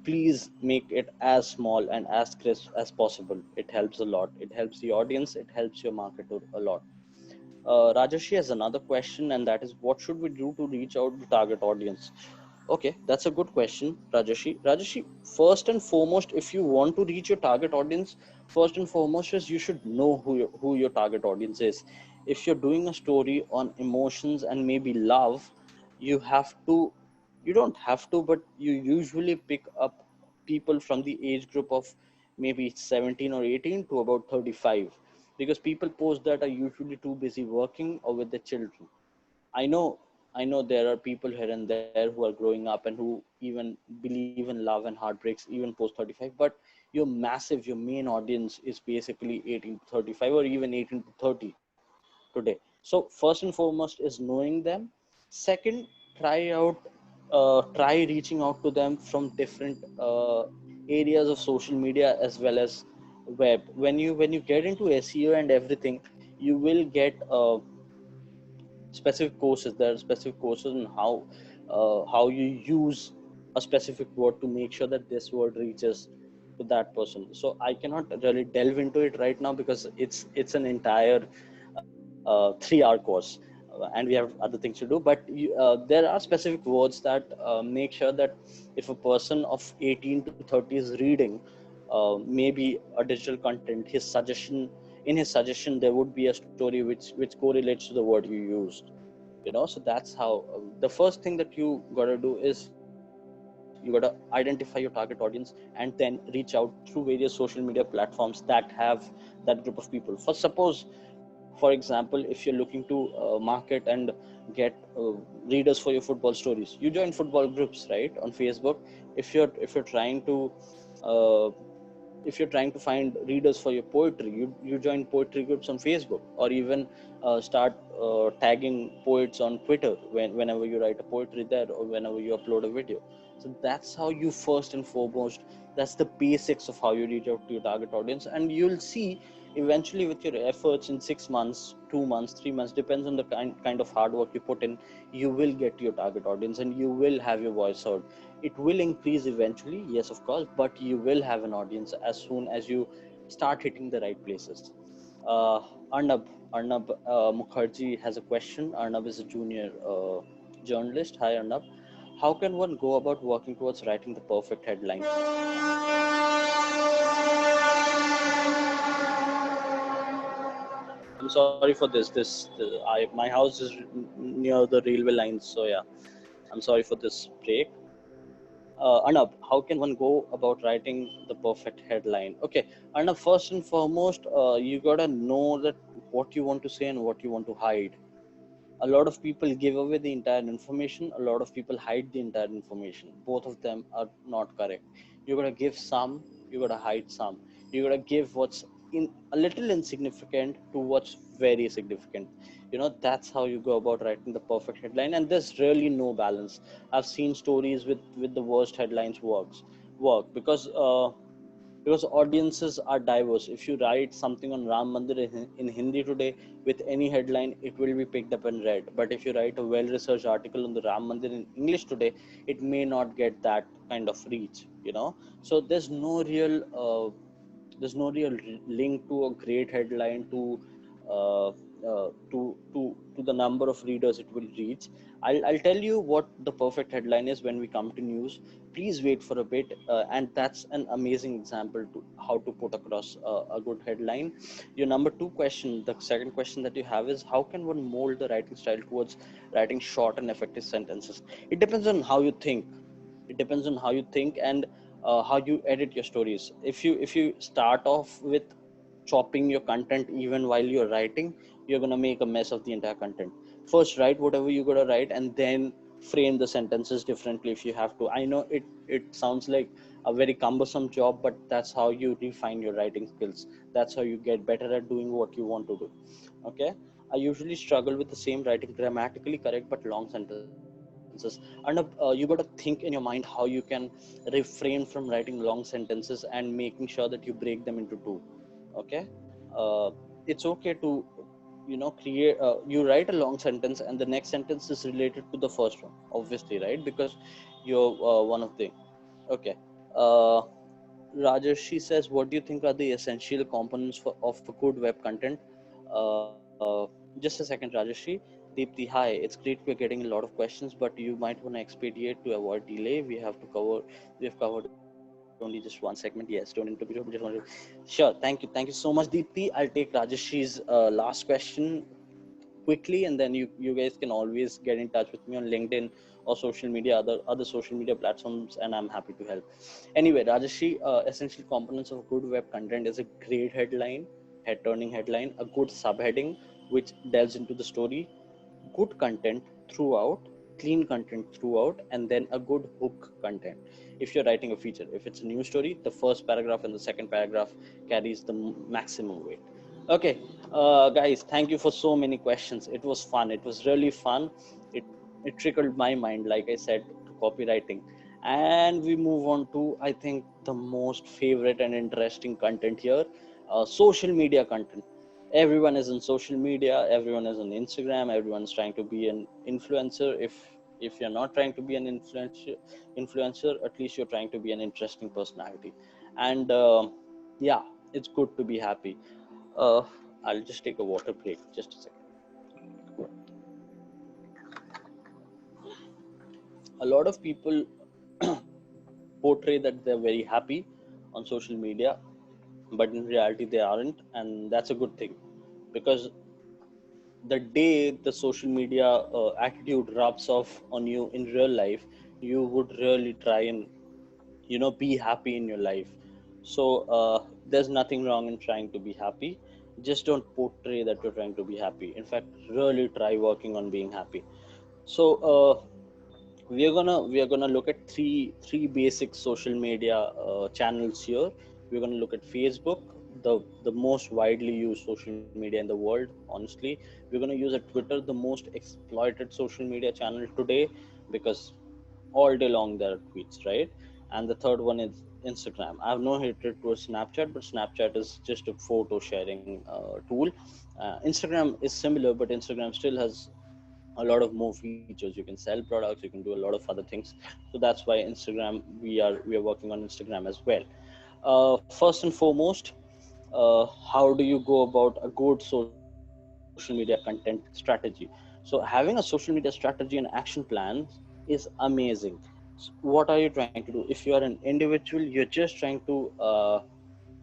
please make it as small and as crisp as possible. It helps a lot. It helps the audience, it helps your marketer a lot. Rajashi has another question, and that is, what should we do to reach out to target audience? Okay, that's a good question, Rajashi. Rajashi, first and foremost, if you want to reach your target audience, first and foremost is you should know who your target audience is. If you're doing a story on emotions and maybe love, you have to, you don't have to, but you usually pick up people from the age group of maybe 17 or 18 to about 35, because people post that are usually too busy working or with their children. I know, I know there are people here and there who are growing up and who even believe in love and heartbreaks even post 35, but your main audience is basically 18 to 35, or even 18 to 30 today. So first and foremost is knowing them. Second, try reaching out to them from different areas of social media as well as web. When you get into SEO and everything, you will get specific courses. There are specific courses on how you use a specific word to make sure that this word reaches to that person. So I cannot really delve into it right now because it's an entire 3-hour course, and we have other things to do. But there are specific words that make sure that if a person of 18 to 30 is reading maybe a digital content, his suggestion there would be a story which correlates to the word you used. So that's how the first thing that you got to do is you got to identify your target audience and then reach out through various social media platforms that have that group of people. For suppose, for example, if you're looking to market and get readers for your football stories, you join football groups, right, on Facebook. If you're trying to uh, if you're trying to find readers for your poetry, you join poetry groups on Facebook, or even start tagging poets on Twitter whenever you write a poetry there, or whenever you upload a video. So that's how you first and foremost, that's the basics of how you reach out to your target audience. And you'll see eventually with your efforts, in 6 months, 2 months, 3 months, depends on the kind of hard work you put in, you will get your target audience and you will have your voice heard. It will increase eventually, yes, of course, but you will have an audience as soon as you start hitting the right places. uh, arnab arnab Mukherjee has a question. Arnab is a junior journalist. Hi Arnab, how can one go about working towards writing the perfect headline? I'm sorry for my house is near the railway lines, so yeah, I'm sorry for this break. Arnab, how can one go about writing the perfect headline? Okay, Arnab, first and foremost, you gotta know that what you want to say and what you want to hide. A lot of people give away the entire information, a lot of people hide the entire information. Both of them are not correct. You gotta give some, you gotta hide some. You gotta give what's in a little insignificant to what's very significant. That's how you go about writing the perfect headline, and there's really no balance. I've seen stories with the worst headlines work because audiences are diverse. If you write something on Ram Mandir in Hindi today with any headline, it will be picked up and read. But if you write a well-researched article on the Ram Mandir in English today, it may not get that kind of reach. So there's no real link to a great headline uh, to the number of readers it will reach. I'll tell you what the perfect headline is when we come to news. Please wait for a bit, and that's an amazing example to how to put across a good headline. Your number two question, the second question that you have, is how can one mold the writing style towards writing short and effective sentences? It depends on how you think. And how you edit your stories. If you start off with chopping your content even while you're writing, you're going to make a mess of the entire content. First write whatever you got to write, and then frame the sentences differently if you have to. I know it sounds like a very cumbersome job, but that's how you refine your writing skills. That's how you get better at doing what you want to do. Okay. I usually struggle with the same writing grammatically correct but long sentences. And you got to think in your mind how you can refrain from writing long sentences and making sure that you break them into two. Okay. uh, it's okay to create you write a long sentence and the next sentence is related to the first one, obviously, right? Because you're one of the okay. uh, Rajesh says, what do you think are the essential components of a good web content? Just a second, Rajesh. Deepthi, hi. It's great we're getting a lot of questions, but you might want to expedite to avoid delay. We have covered only just one segment. Yes, don't interrupt. Sure. Thank you. Thank you so much, Deepthi. I'll take Rajesh's last question quickly, and then you guys can always get in touch with me on LinkedIn or social media, other social media platforms, and I'm happy to help. Anyway, Rajeshi, essential components of good web content is a great headline, head turning headline, a good subheading which delves into the story, good content throughout, clean content throughout, and then a good hook content. If you're writing a feature, if it's a news story, the first paragraph and the second paragraph carries the maximum weight. Okay, guys, thank you for so many questions. It was fun. It was really fun. It trickled my mind, like I said, to copywriting. And we move on to, I think, the most favorite and interesting content here, social media content. Everyone is in social media, everyone is on Instagram, everyone's trying to be an influencer. If you're not trying to be an influencer, at least you're trying to be an interesting personality. And yeah, it's good to be happy. I'll just take a water break, just a second. A lot of people portray that they're very happy on social media, but in reality they aren't, and that's a good thing, because the day the social media attitude rubs off on you in real life, you would really try and be happy in your life. So there's nothing wrong in trying to be happy. Just don't portray that you're trying to be happy. In fact, really try working on being happy. So we are gonna look at three basic social media channels here. We're gonna look at Facebook, the most widely used social media in the world, honestly. We're gonna use at Twitter, the most exploited social media channel today, because all day long there are tweets, right? And the third one is Instagram. I have no hatred towards Snapchat, but Snapchat is just a photo sharing tool. Instagram is similar, but Instagram still has a lot of more features. You can sell products, you can do a lot of other things. So that's why Instagram, we are working on Instagram as well. First and foremost, how do you go about a good social media content strategy? So having a social media strategy and action plan is amazing. What are you trying to do? If you are an individual, you're just trying to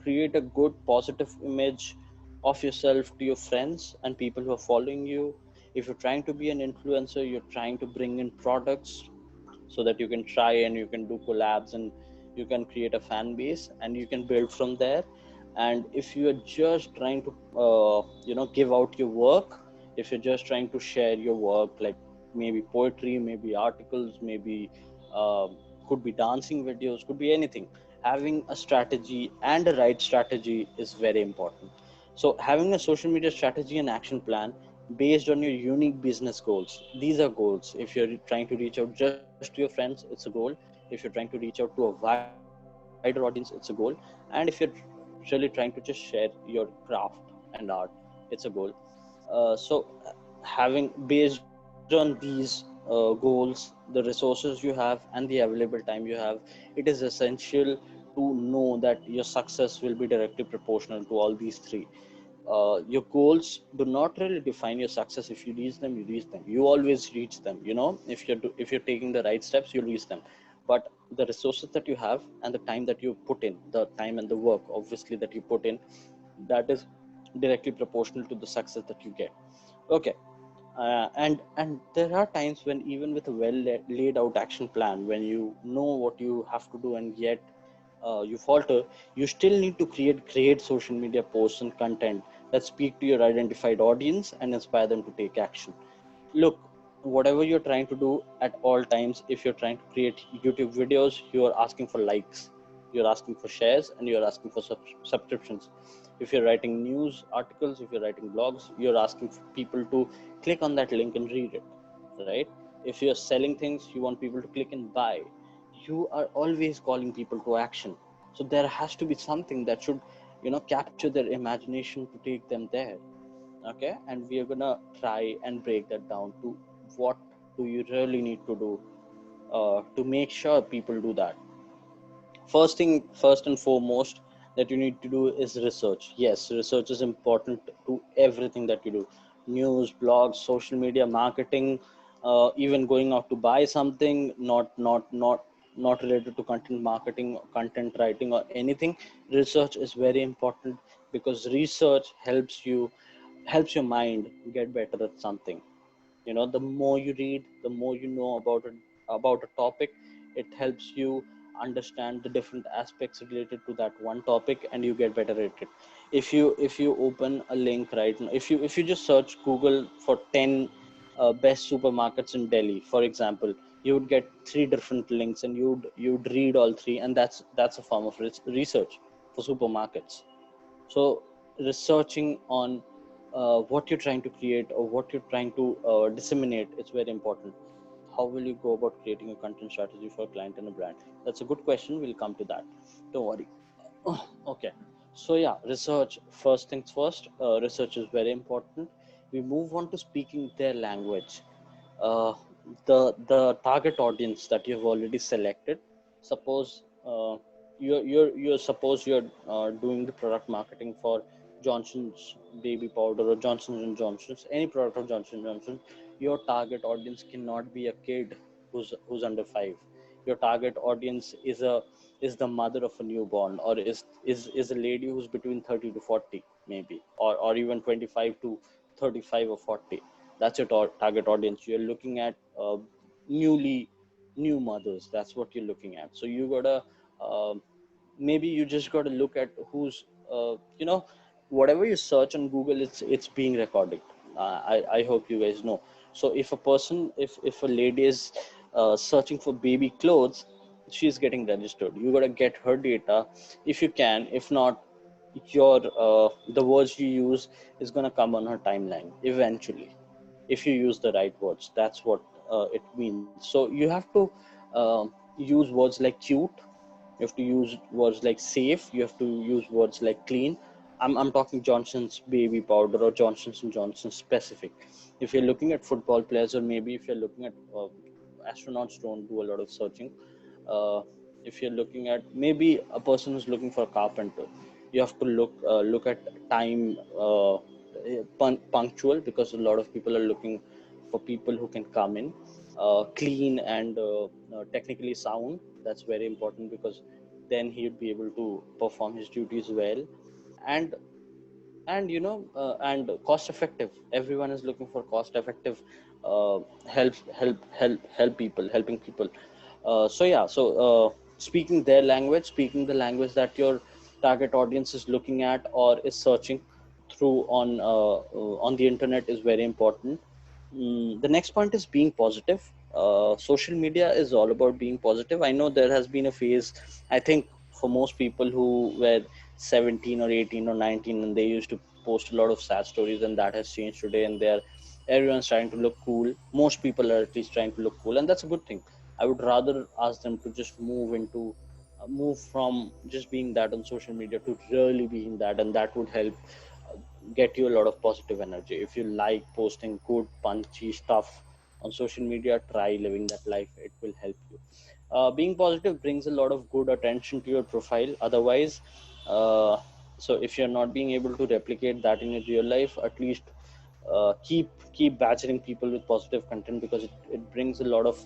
create a good positive image of yourself to your friends and people who are following you. If you're trying to be an influencer, you're trying to bring in products so that you can try and you can do collabs and you can create a fan base and you can build from there. And if you are just trying to give out your work, if you're just trying to share your work, like maybe poetry, maybe articles, maybe uh, could be dancing videos, could be anything, having a strategy and a right strategy is very important. So having a social media strategy and action plan based on your unique business goals. These are goals. If you're trying to reach out just to your friends, it's a goal. If you're trying to reach out to a wider audience, it's a goal. And if you're really trying to just share your craft and art, it's a goal. So having based on these goals, the resources you have and the available time you have, it is essential to know that your success will be directly proportional to all these three. Your goals do not really define your success. If you reach them, you reach them, you always reach them. If you're taking the right steps, you'll reach them. But the resources that you have and the time that you put in, the time and the work obviously that you put in, that is directly proportional to the success that you get. Okay. And there are times when even with a well laid out action plan, when you know what you have to do and yet you falter, you still need to create great social media posts and content that speak to your identified audience and inspire them to take action. Look, whatever you're trying to do at all times, if you're trying to create YouTube videos, you are asking for likes, you're asking for shares, and you're asking for subscriptions. If you're writing news articles, if you're writing blogs, you're asking for people to click on that link and read it, right? If you're selling things, you want people to click and buy. You are always calling people to action. So there has to be something that should capture their imagination to take them there. Okay, and we are gonna try and break that down to what do you really need to do to make sure people do that. First and foremost, that you need to do is research. Yes, research is important to everything that you do: news, blogs, social media marketing, even going out to buy something, not related to content marketing, content writing, or anything. Research is very important, because research helps your mind get better at something. The more you read, the more you know about a topic. It helps you understand the different aspects related to that one topic, and you get better at it. If you open a link right now, if you just search Google for 10 best supermarkets in Delhi, for example, you would get three different links, and you'd read all three, and that's a form of research for supermarkets. So researching on what you're trying to create or what you're trying to disseminate, it's very important. How will you go about creating a content strategy for a client and a brand? That's a good question. We'll come to that, don't worry. Okay, so yeah, research, first things first. Research is very important. We move on to speaking their language. uh, the target audience that you've already selected. Suppose you're suppose you're doing the product marketing for Johnson's baby powder or Johnson and Johnson's, any product of Johnson and Johnson. Your target audience cannot be a kid who's under 5. Your target audience is the mother of a newborn, or is a lady who's between 30 to 40 maybe, or even 25 to 35 or 40. That's your target audience. You're looking at newly new mothers. That's what you're looking at. So you gotta maybe you just got to look at who's whatever you search on Google, it's being recorded. I hope you guys know. So if a person, if a lady is searching for baby clothes, she's getting registered. You got to get her data if you can. If not, your the words you use is going to come on her timeline eventually, if you use the right words. That's what it means. So you have to use words like cute, you have to use words like safe, you have to use words like clean. I'm talking Johnson's baby powder or Johnson's and Johnson specific. If you're looking at football players, or maybe if you're looking at astronauts don't do a lot of searching. If you're looking at maybe a person who's looking for a carpenter, you have to look at time, punctual, because a lot of people are looking for people who can come in, clean and technically sound. That's very important, because then he'd be able to perform his duties well. and and cost effective. Everyone is looking for cost effective help people, helping people. Speaking their language, speaking the language that your target audience is looking at or is searching through on the internet is very important. The next point is being positive. Social media is all about being positive. I know there has been a phase, I think, for most people who were 17 or 18 or 19, and they used to post a lot of sad stories, and that has changed today, and everyone's trying to look cool. Most people are at least trying to look cool, and that's a good thing. I would rather ask them to just move from just being that on social media to really being that, and that would help get you a lot of positive energy. If you like posting good punchy stuff on social media, try living that life. It will help you. Being positive brings a lot of good attention to your profile. Otherwise, uh, so if you're not being able to replicate that in your real life, at least keep badgering people with positive content, because it brings a lot of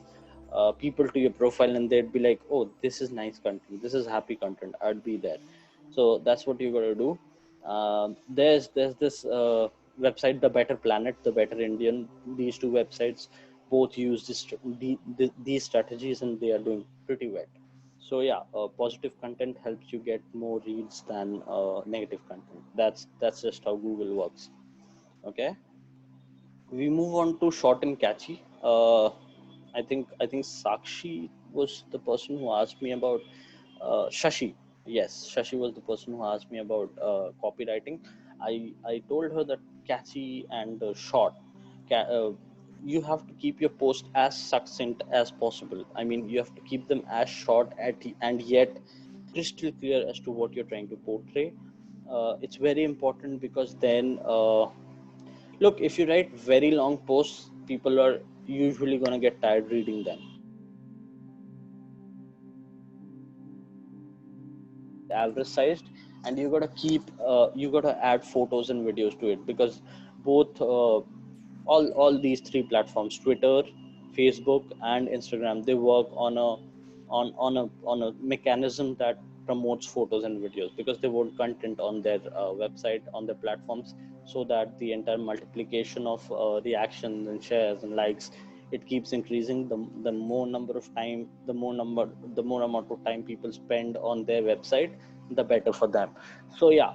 people to your profile, and they'd be like, oh, this is nice content, this is happy content, I'd be there. So that's what you got to do. There's this website, The Better Planet, The Better Indian. These two websites both use these strategies, and they are doing pretty well. So yeah, positive content helps you get more reads than negative content. That's just how Google works. Okay, we move on to short and catchy. I think Sakshi was the person who asked me about Shashi. Yes, Shashi was the person who asked me about copywriting. I told her that catchy and short. Ca- uh, you have to keep your post as succinct as possible. I mean, you have to keep them as short and yet crystal clear as to what you're trying to portray. It's very important, because then look, if you write very long posts, people are usually going to get tired reading them. Be average sized, and you got to add photos and videos to it, because both all these three platforms, Twitter, Facebook, and Instagram, they work on a mechanism that promotes photos and videos, because they want content on their website, on their platforms, so that the entire multiplication of reactions and shares and likes, it keeps increasing. The more number of time the more amount of time people spend on their website, the better for them. So yeah,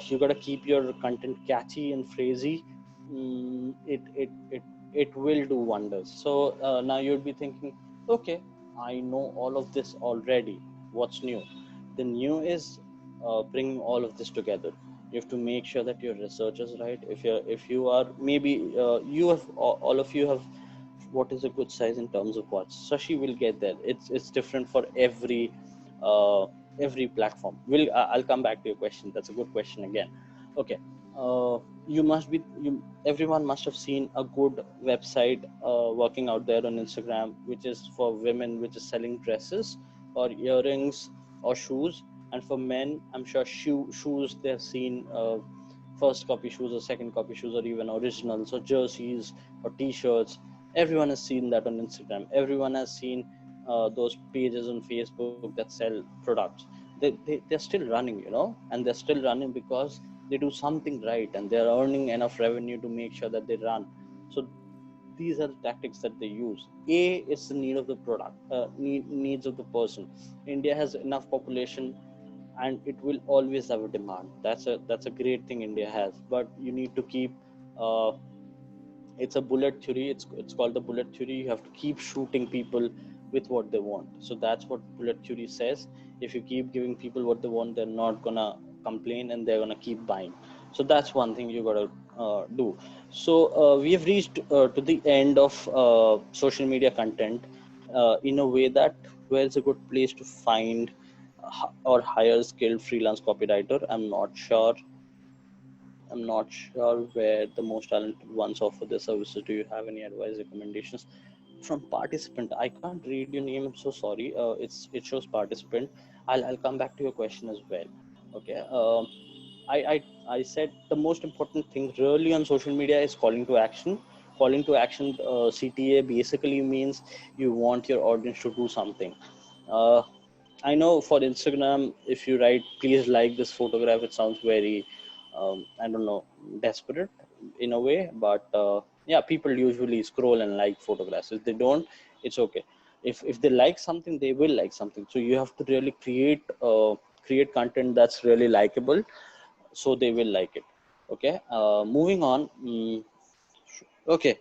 you got to keep your content catchy and phrasy. It will do wonders. So now you'd be thinking, okay, I know all of this already, what's new? The new is bringing all of this together. You have to make sure that your research is right. If you are maybe you have all of you have what is a good size in terms of watch. Sashi will get there. It's different for uh, every platform. I'll come back to your question. That's a good question again. Okay. You must be you Everyone must have seen a good website working out there on Instagram, which is for women, which is selling dresses or earrings or shoes. And for men, I'm sure shoes they've seen first copy shoes or second copy shoes or even originals or jerseys or t-shirts. Everyone has seen that on Instagram. Everyone has seen those pages on Facebook that sell products. They're still running, and they're still running because they do something right and they're earning enough revenue to make sure that they run. So these are the tactics that they use. A, it's the need of the product, needs of the person. India has enough population and it will always have a demand. That's a great thing India has, but you need to keep uh, it's a bullet theory. It's called the bullet theory. You have to keep shooting people with what they want. So that's what bullet theory says. If you keep giving people what they want, they're not gonna complain and they're gonna keep buying. So that's one thing you gotta do. So we have reached to the end of social media content in a way that where is a good place to find or hire skilled freelance copywriter. I'm not sure where the most talented ones offer their services. Do you have any advice, recommendations from participant? I can't read your name. I'm so sorry. It shows participant. I'll come back to your question as well. Okay. I, I I said the most important thing really on social media is calling to action. Calling to action, CTA basically means you want your audience to do something. Uh, I know for Instagram, if you write, please like this photograph, it sounds very, I don't know, desperate in a way. But yeah, people usually scroll and like photographs. If they don't, it's okay. If they like something, they will like something. So you have to really create content that's really likable, so they will like it. Okay. Moving on. Okay,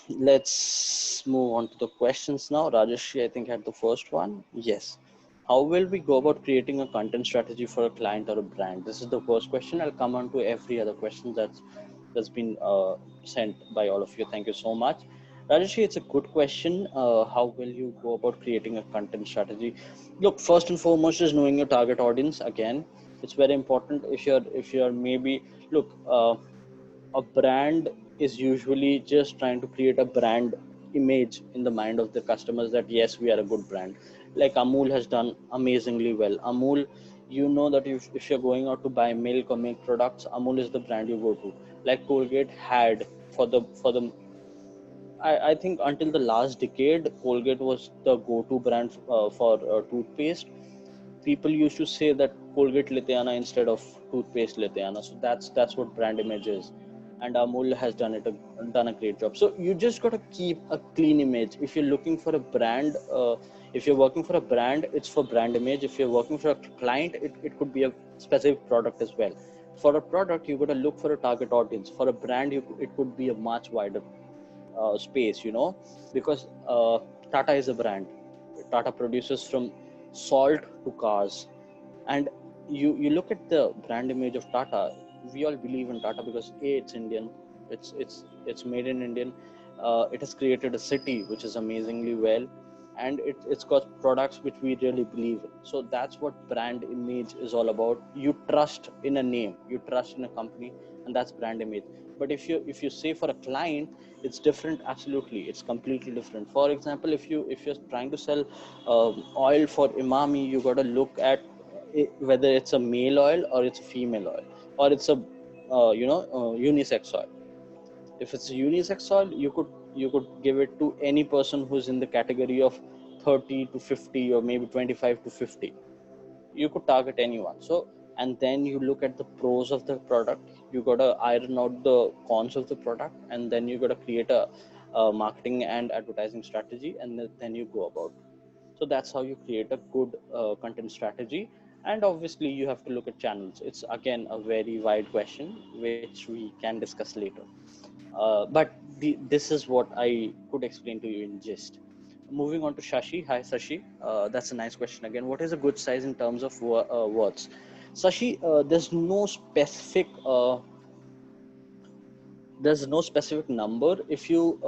let's move on to the questions now. Rajesh, I think, had the first one. Yes. How will we go about creating a content strategy for a client or a brand? This is the first question. I'll come on to every other question that's been sent by all of you. Thank you so much. Rajesh, it's a good question. How will you go about creating a content strategy? Look, first and foremost is knowing your target audience. Again, it's very important. If you're maybe look. A brand is usually just trying to create a brand image in the mind of the customers that yes, we are a good brand. Like Amul has done amazingly well. Amul, you know that if you're going out to buy milk or milk products, Amul is the brand you go to. Like Colgate had for the I think until the last decade, Colgate was the go-to brand for toothpaste. People used to say that Colgate lete aana instead of toothpaste lete aana. So that's what brand image is, and Amul has done a great job. So you just got to keep a clean image. If you're looking for a brand, if you're working for a brand, it's for brand image. If you're working for a client, it could be a specific product as well. For a product, you got to look for a target audience. For a brand, it could be a much wider space, because Tata is a brand. Tata produces from salt to cars, and you look at the brand image of Tata. We all believe in Tata because it's Indian, it's made in Indian. It has created a city which is amazingly well, and it's got products which we really believe in. So that's what brand image is all about. You trust in a name, you trust in a company, and that's brand image. But if you say for a client, it's different. Absolutely, it's completely different. For example, if you're trying to sell oil for Imami, you got to look at whether it's a male oil or it's a female oil, or it's a unisex oil. If it's a unisex oil, you could give it to any person who's in the category of 30 to 50 or maybe 25 to 50. You could target anyone. So, and then you look at the pros of the product. You got to iron out the cons of the product, and then you got to create a marketing and advertising strategy, and then you go about. So that's how you create a good content strategy. And obviously you have to look at channels. It's again a very wide question which we can discuss later. This is what I could explain to you in gist. Moving on to Shashi. Hi Shashi. That's a nice question again. What is a good size in terms of words? Shashi, there's no specific number. If you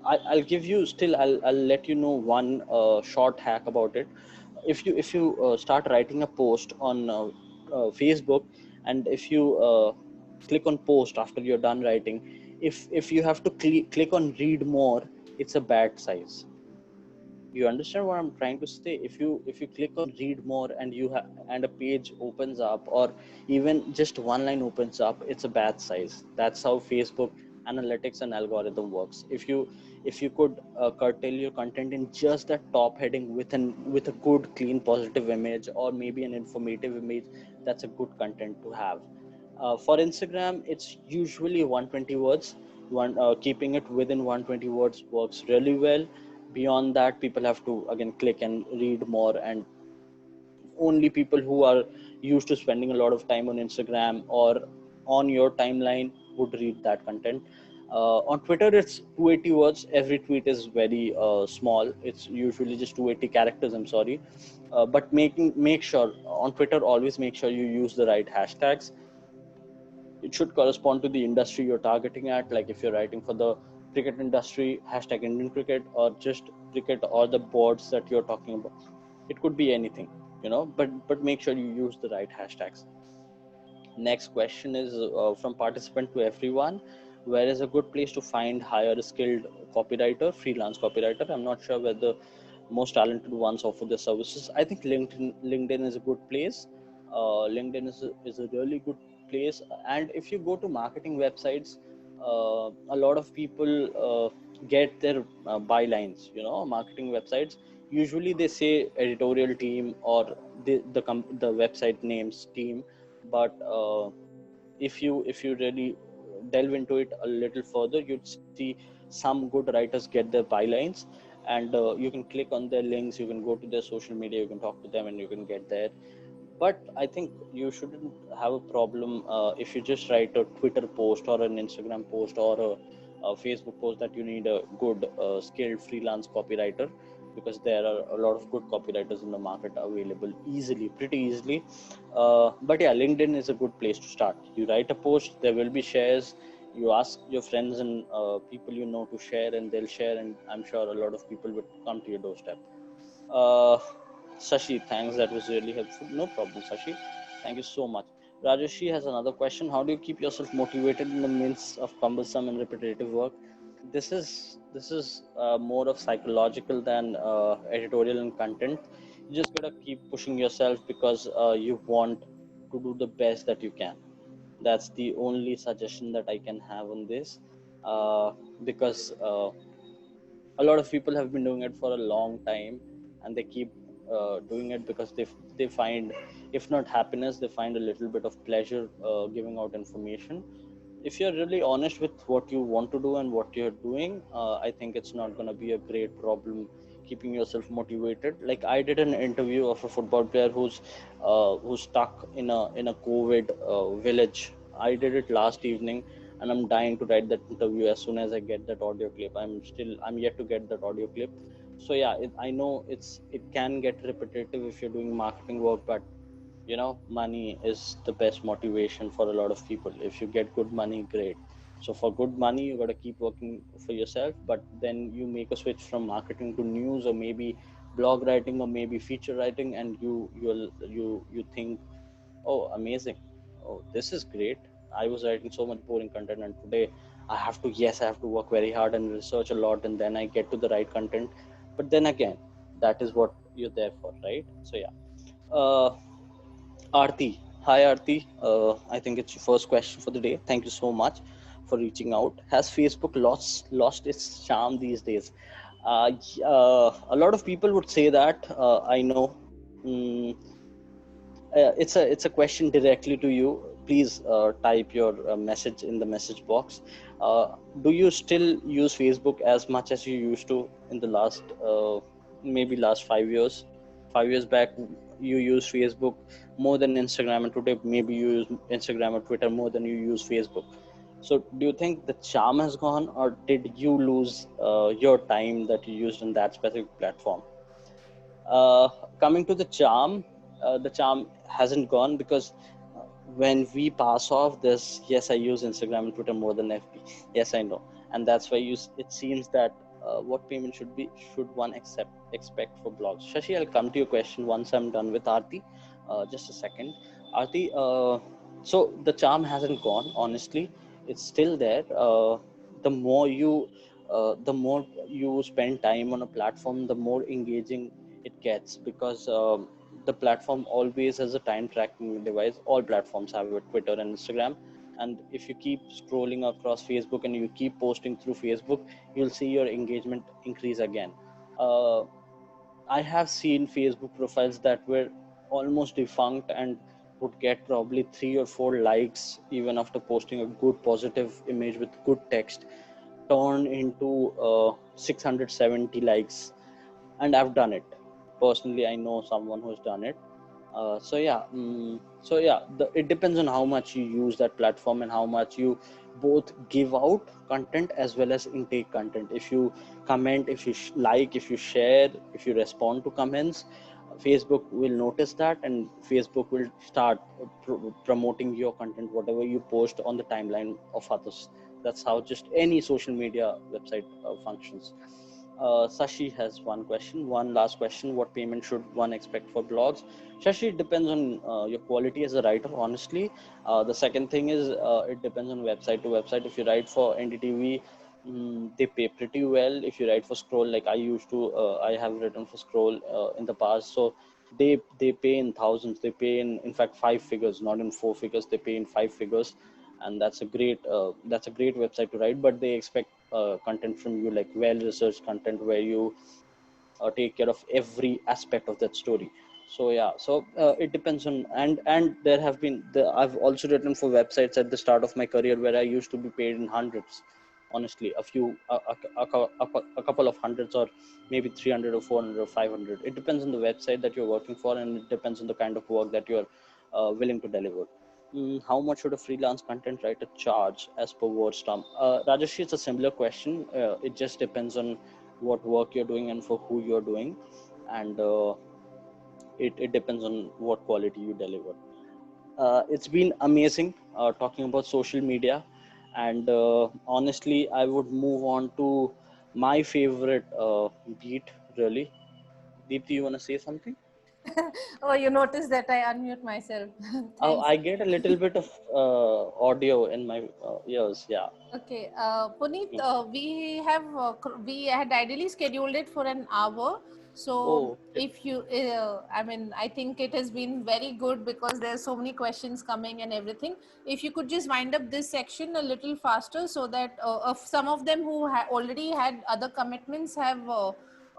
I'll give you still I'll let you know one short hack about it. If you start writing a post on Facebook, and if you click on post after you're done writing, if you have to click on read more, it's a bad size. You understand what I'm trying to say? If you click on read more and and a page opens up, or even just one line opens up, it's a bad size. That's how Facebook analytics and algorithm works. If you could curtail your content in just that top heading with a good clean positive image, or maybe an informative image, that's a good content to have. For Instagram, it's usually 120 words. Keeping it within 120 words works really well. Beyond that, people have to again click and read more, and only people who are used to spending a lot of time on Instagram or on your timeline would read that content. On Twitter, it's 280 words. Every tweet is very small. It's usually just 280 characters. I'm sorry, but make sure on Twitter, always make sure you use the right hashtags. It should correspond to the industry you're targeting at. Like if you're writing for the cricket industry, hashtag Indian cricket, or just cricket, or the boards that you're talking about. It could be anything, but make sure you use the right hashtags. Next question is from participant to everyone. Where is a good place to find higher skilled copywriter, freelance copywriter? I'm not sure whether most talented ones offer their services. I think LinkedIn is a good place. LinkedIn is a really good place. And if you go to marketing websites, a lot of people get their bylines, marketing websites. Usually they say editorial team, or the website names team. But if you really delve into it a little further, you'd see some good writers get their bylines, and you can click on their links, you can go to their social media, you can talk to them, and you can get there. But I think you shouldn't have a problem if you just write a Twitter post or an Instagram post or a Facebook post, that you need a good skilled freelance copywriter, because there are a lot of good copywriters in the market available pretty easily. But yeah, LinkedIn is a good place to start. You write a post, there will be shares. You ask your friends and people you know to share, and they'll share, and I'm sure a lot of people would come to your doorstep. uh, Sashi, thanks. That was really helpful. No problem, Sashi. Thank you so much. Rajeshi has another question. How do you keep yourself motivated in the midst of cumbersome and repetitive work? This is more of psychological than editorial and content. You just gotta keep pushing yourself, because you want to do the best that you can. That's the only suggestion that I can have on this, because a lot of people have been doing it for a long time, and they keep doing it because they find, if not happiness, they find a little bit of pleasure giving out information. If you're really honest with what you want to do and what you're doing, I think it's not going to be a great problem keeping yourself motivated. Like, I did an interview of a football player who's stuck in a COVID village. I did it last evening, and I'm dying to write that interview as soon as I get that audio clip. I'm yet to get that audio clip. So yeah, I know it can get repetitive if you're doing marketing work, but money is the best motivation for a lot of people. If you get good money, great. So for good money, you got to keep working for yourself, but then you make a switch from marketing to news, or maybe blog writing, or maybe feature writing, and you think, oh, amazing. Oh, this is great. I was writing so much boring content, and today I have to work very hard and research a lot, and then I get to the right content. But then again, that is what you're there for, right? So yeah. Arti. Hi, Arti. I think it's your first question for the day. Thank you so much for reaching out. Has Facebook lost its charm these days? A lot of people would say that. I know. It's a question directly to you. Please type your message in the message box. Do you still use Facebook as much as you used to in the maybe last 5 years? 5 years back, you used Facebook more than Instagram, and today maybe you use Instagram or Twitter more than you use Facebook. So do you think the charm has gone, or did you lose your time that you used in that specific platform? uh, Coming to the charm hasn't gone, because when we pass off this, yes, I use Instagram and Twitter more than FB. Yes, I know. And that's why it seems that what payment should one expect for blogs? Shashi, I'll come to your question once I'm done with Aarti. Just a second. Aarti, so the charm hasn't gone, honestly. It's still there. The more you the more you spend time on a platform, the more engaging it gets, because the platform always has a time tracking device. All platforms have it, Twitter and Instagram. And if you keep scrolling across Facebook and you keep posting through Facebook, you'll see your engagement increase again. uh, I have seen Facebook profiles that were almost defunct and would get probably 3 or 4 likes even after posting a good positive image with good text, turn into 670 likes. And I've done it personally. I know someone who's done it. It depends on how much you use that platform and how much you both give out content as well as intake content. If you comment, if you like, if you share, if you respond to comments, Facebook will notice that, and Facebook will start promoting your content, whatever you post on the timeline of others. That's how just any social media website functions. Sashi has one question, one last question. What payment should one expect for blogs? Shashi, it depends on your quality as a writer, honestly. The second thing is it depends on website to website. If you write for NDTV, they pay pretty well. If you write for Scroll, like I have written for Scroll in the past, so they pay in thousands. They pay in fact 5 figures, not in 4 figures. They pay in 5 figures, and that's a great website to write. But they expect content from you, like well researched content where you take care of every aspect of that story. So yeah, so it depends on, and there have been I've also written for websites at the start of my career where I used to be paid in hundreds. Honestly, a couple of hundreds, or maybe 300 or 400 or 500. It depends on the website that you're working for, and it depends on the kind of work that you're willing to deliver. How much should a freelance content writer charge as per WordStorm? Rajesh, it's a similar question. It just depends on what work you're doing and for who you're doing, and it depends on what quality you deliver. It's been amazing talking about social media, and honestly, I would move on to my favorite beat, really. Deepti, you want to say something? Oh, you notice that I unmute myself. Oh, Thanks. I get a little bit of audio in my ears. Yeah. Okay, Puneet, Mm. we had ideally scheduled it for an hour. So Oh, okay. if you, I mean, I think it has been very good because there's so many questions coming and everything. If you could just wind up this section a little faster, so that of some of them who already had other commitments have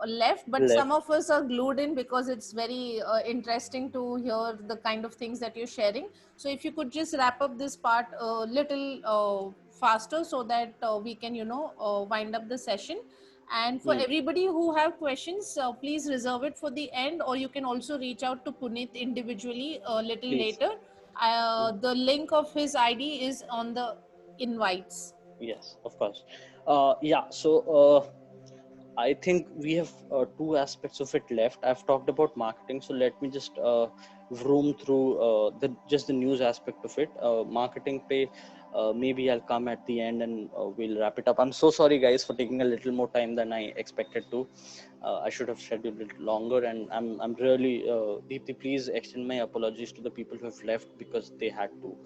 left, but some Left. of us are glued in because it's very interesting to hear the kind of things that you're sharing. So if you could just wrap up this part a little faster, so that we can, wind up the session. And for Hmm. everybody who have questions, please reserve it for the end, or you can also reach out to Punit individually a little Please. later. Hmm. The link of his ID is on the invites. Yes, of course. Yeah. So. I think we have two aspects of it left. I've talked about marketing, so let me just roam through the just the news aspect of it. Marketing pay, maybe I'll come at the end and we'll wrap it up. I'm so sorry, guys, for taking a little more time than I expected to. I should have scheduled it longer, and I'm really Deepti. Please extend my apologies to the people who have left because they had to,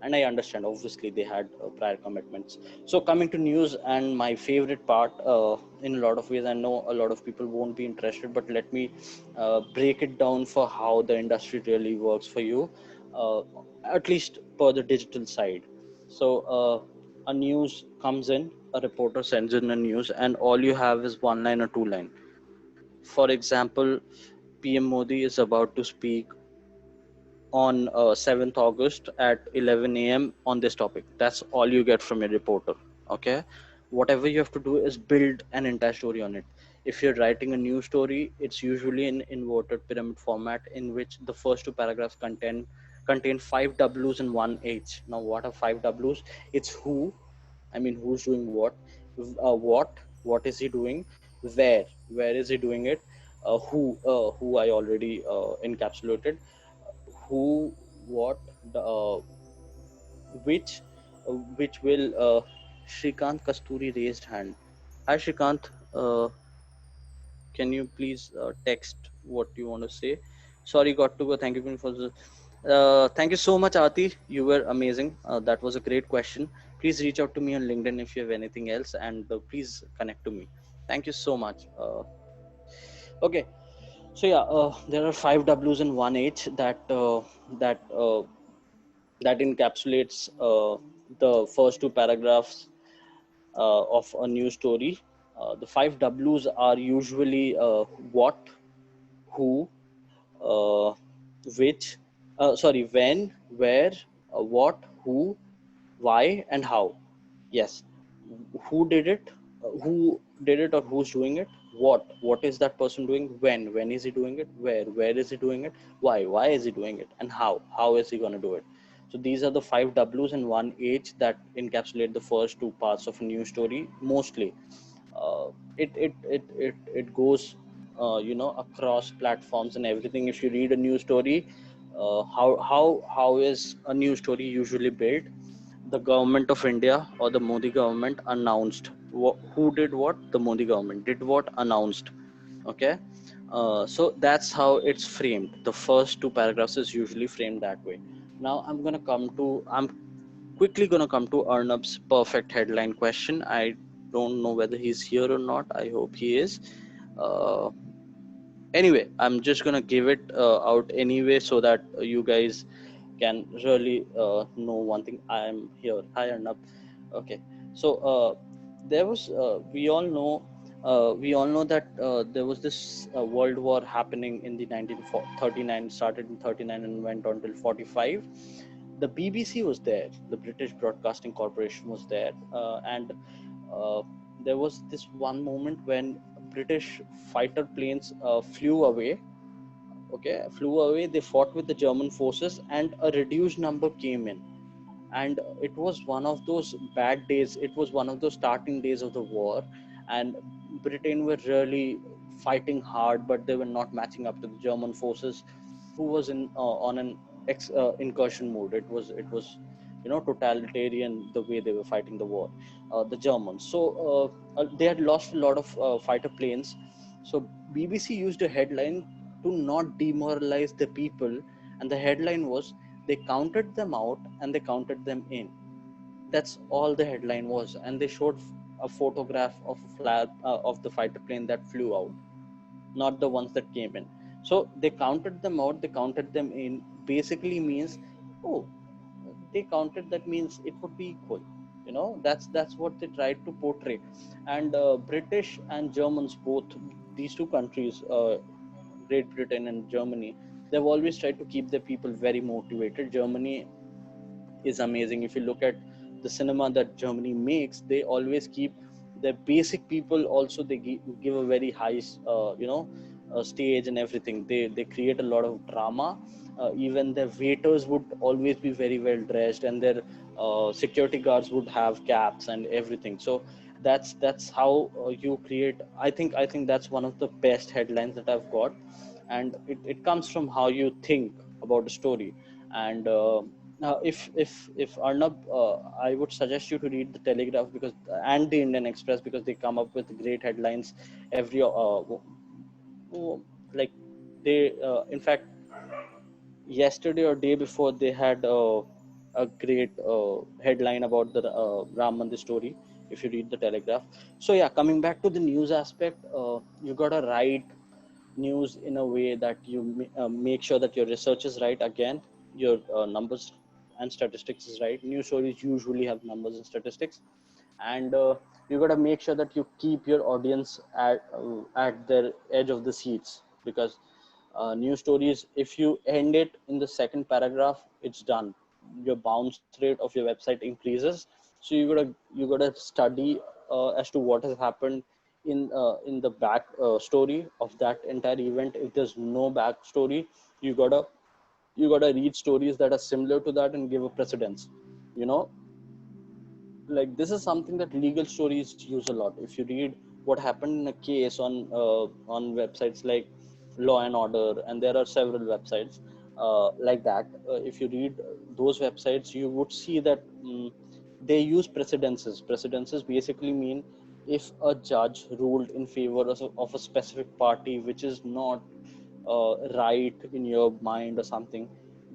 and I understand, obviously they had prior commitments. So coming to news, and my favorite part, in a lot of ways, I know a lot of people won't be interested, but let me break it down for how the industry really works for you, uh, at least per the digital side. So a news comes in, a reporter sends in a news, and all you have is one line or two line. For example, PM Modi is about to speak on 7th August at 11 a.m. on this topic. That's all you get from a reporter. Okay. Whatever you have to do is build an entire story on it. If you're writing a news story, it's usually in inverted pyramid format in which the first two paragraphs contain five W's and one H. Now, what are five W's? It's who, I mean, who's doing what, what is he doing, where is he doing it, who I already encapsulated, who, what, the, which, which will. Shrikant Kasturi raised hand. Hi, Shrikant. Can you please text what you want to say? Sorry, got to go. Thank you for this. Thank you so much, Aati. You were amazing. That was a great question. Please reach out to me on LinkedIn if you have anything else, and please connect to me. Thank you so much. Okay, so yeah, there are five W's and one H that that encapsulates the first two paragraphs of a news story. The five W's are usually what, who, uh, which, sorry, when, where, what, who, why, and how. Yes, who did it, or who's doing it, what is that person doing, when is he doing it, where is he doing it, why is he doing it, and how is he going to do it. So these are the five W's and one H that encapsulate the first two parts of a news story mostly. It goes across platforms and everything. If you read a news story, how is a news story usually built? The government of India or the Modi government announced who did what, the Modi government did what, announced. Okay, so that's how it's framed. The first two paragraphs is usually framed that way. Now I'm quickly gonna come to Arnab's perfect headline question. I don't know whether he's here or not. I hope he is. Uh, anyway, I'm just gonna give it out anyway so that you guys can really know one thing. I am here. Hi, Arnab. Okay, so there was we all know that there was this world war happening in the 1939, started in 39 and went on till 45. The BBC was there, the British Broadcasting Corporation was there, and uh, there was this one moment when British fighter planes flew away. Okay, flew away. They fought with the German forces, and a reduced number came in. And it was one of those bad days. It was one of those starting days of the war, and Britain were really fighting hard, but they were not matching up to the German forces, who was in on an incursion mode. It was totalitarian the way they were fighting the war, the Germans. So they had lost a lot of fighter planes. So BBC used a headline to not demoralize the people, and the headline was, they counted them out and they counted them in. That's all the headline was, and they showed a photograph of a flag of the fighter plane that flew out, not the ones that came in. So they counted them out, they counted them in. Basically means, oh, they counted. That means it would be equal. That's what they tried to portray. And British and Germans, both these two countries, Great Britain and Germany, they've always tried to keep their people very motivated. Germany is amazing. If you look at the cinema that Germany makes, they always keep their basic people also. They give a very high, stage and everything. They create a lot of drama. Even their waiters would always be very well dressed, and their security guards would have caps and everything. So that's how you create. I think that's one of the best headlines that I've got, and it comes from how you think about the story. And if Arnab, I would suggest you to read the Telegraph because and the Indian Express, because they come up with great headlines every like they in fact yesterday or day before they had a great headline about the Ram Mandir story. If you read the Telegraph, so yeah, coming back to the news aspect, you gotta write news in a way that you make sure that your research is right. Again, your numbers and statistics is right. News stories usually have numbers and statistics, and you got to make sure that you keep your audience at their edge of the seats, because news stories, if you end it in the second paragraph, it's done. Your bounce rate of your website increases. So you gotta study as to what has happened in the back story of that entire event. If there's no back story, you gotta read stories that are similar to that and give a precedence. you know like, this is something that legal stories use a lot. If you read what happened in a case on websites like Law and Order, and there are several websites like that, if you read those websites, you would see that they use precedences. Precedences basically mean, if a judge ruled in favor of a specific party which is not right in your mind or something,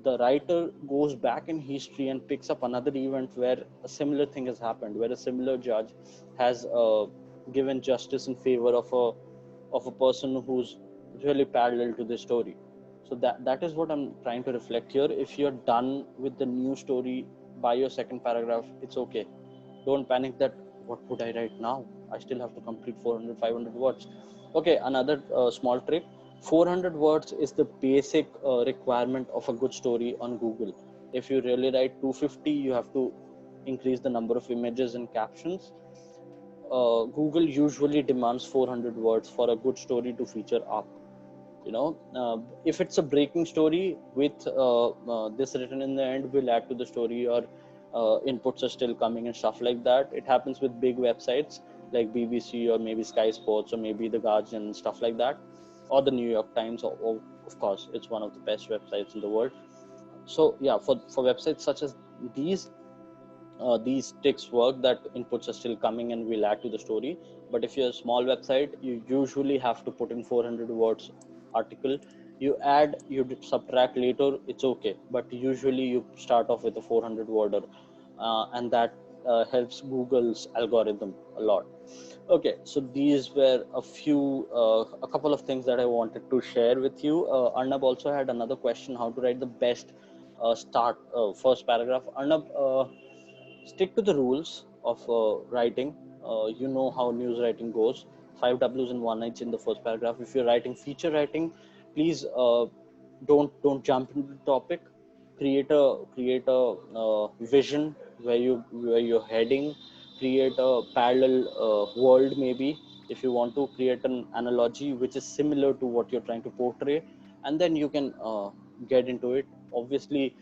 the writer goes back in history and picks up another event where a similar thing has happened, where a similar judge has given justice in favor of a person who's really parallel to the story. So that is what I'm trying to reflect here. If you're done with the new story by your second paragraph, it's okay. Don't panic that what would I write now? I still have to complete 400, 500 words. Okay, another small trick. 400 words is the basic requirement of a good story on Google. If you really write 250, you have to increase the number of images and captions. Google usually demands 400 words for a good story to feature up. If it's a breaking story with this written in the end, we'll add to the story, or inputs are still coming and stuff like that. It happens with big websites like BBC or maybe Sky Sports or maybe The Guardian, stuff like that, or the New York Times, or of course it's one of the best websites in the world. So yeah, for websites such as these ticks work, that inputs are still coming and we'll add to the story. But if you're a small website, you usually have to put in 400 words article. You add, you subtract later, it's okay, but usually you start off with a 400 worder, and that helps Google's algorithm a lot. Okay, so these were a couple of things that I wanted to share with you. Arnab also had another question: how to write the best start first paragraph. Arnab, stick to the rules of writing. You know how news writing goes. Five W's and one H in the first paragraph. If you're writing feature writing, please don't jump into the topic. Create a vision where you're heading. Create a parallel world, maybe, if you want to create an analogy which is similar to what you're trying to portray, and then you can get into it. Obviously,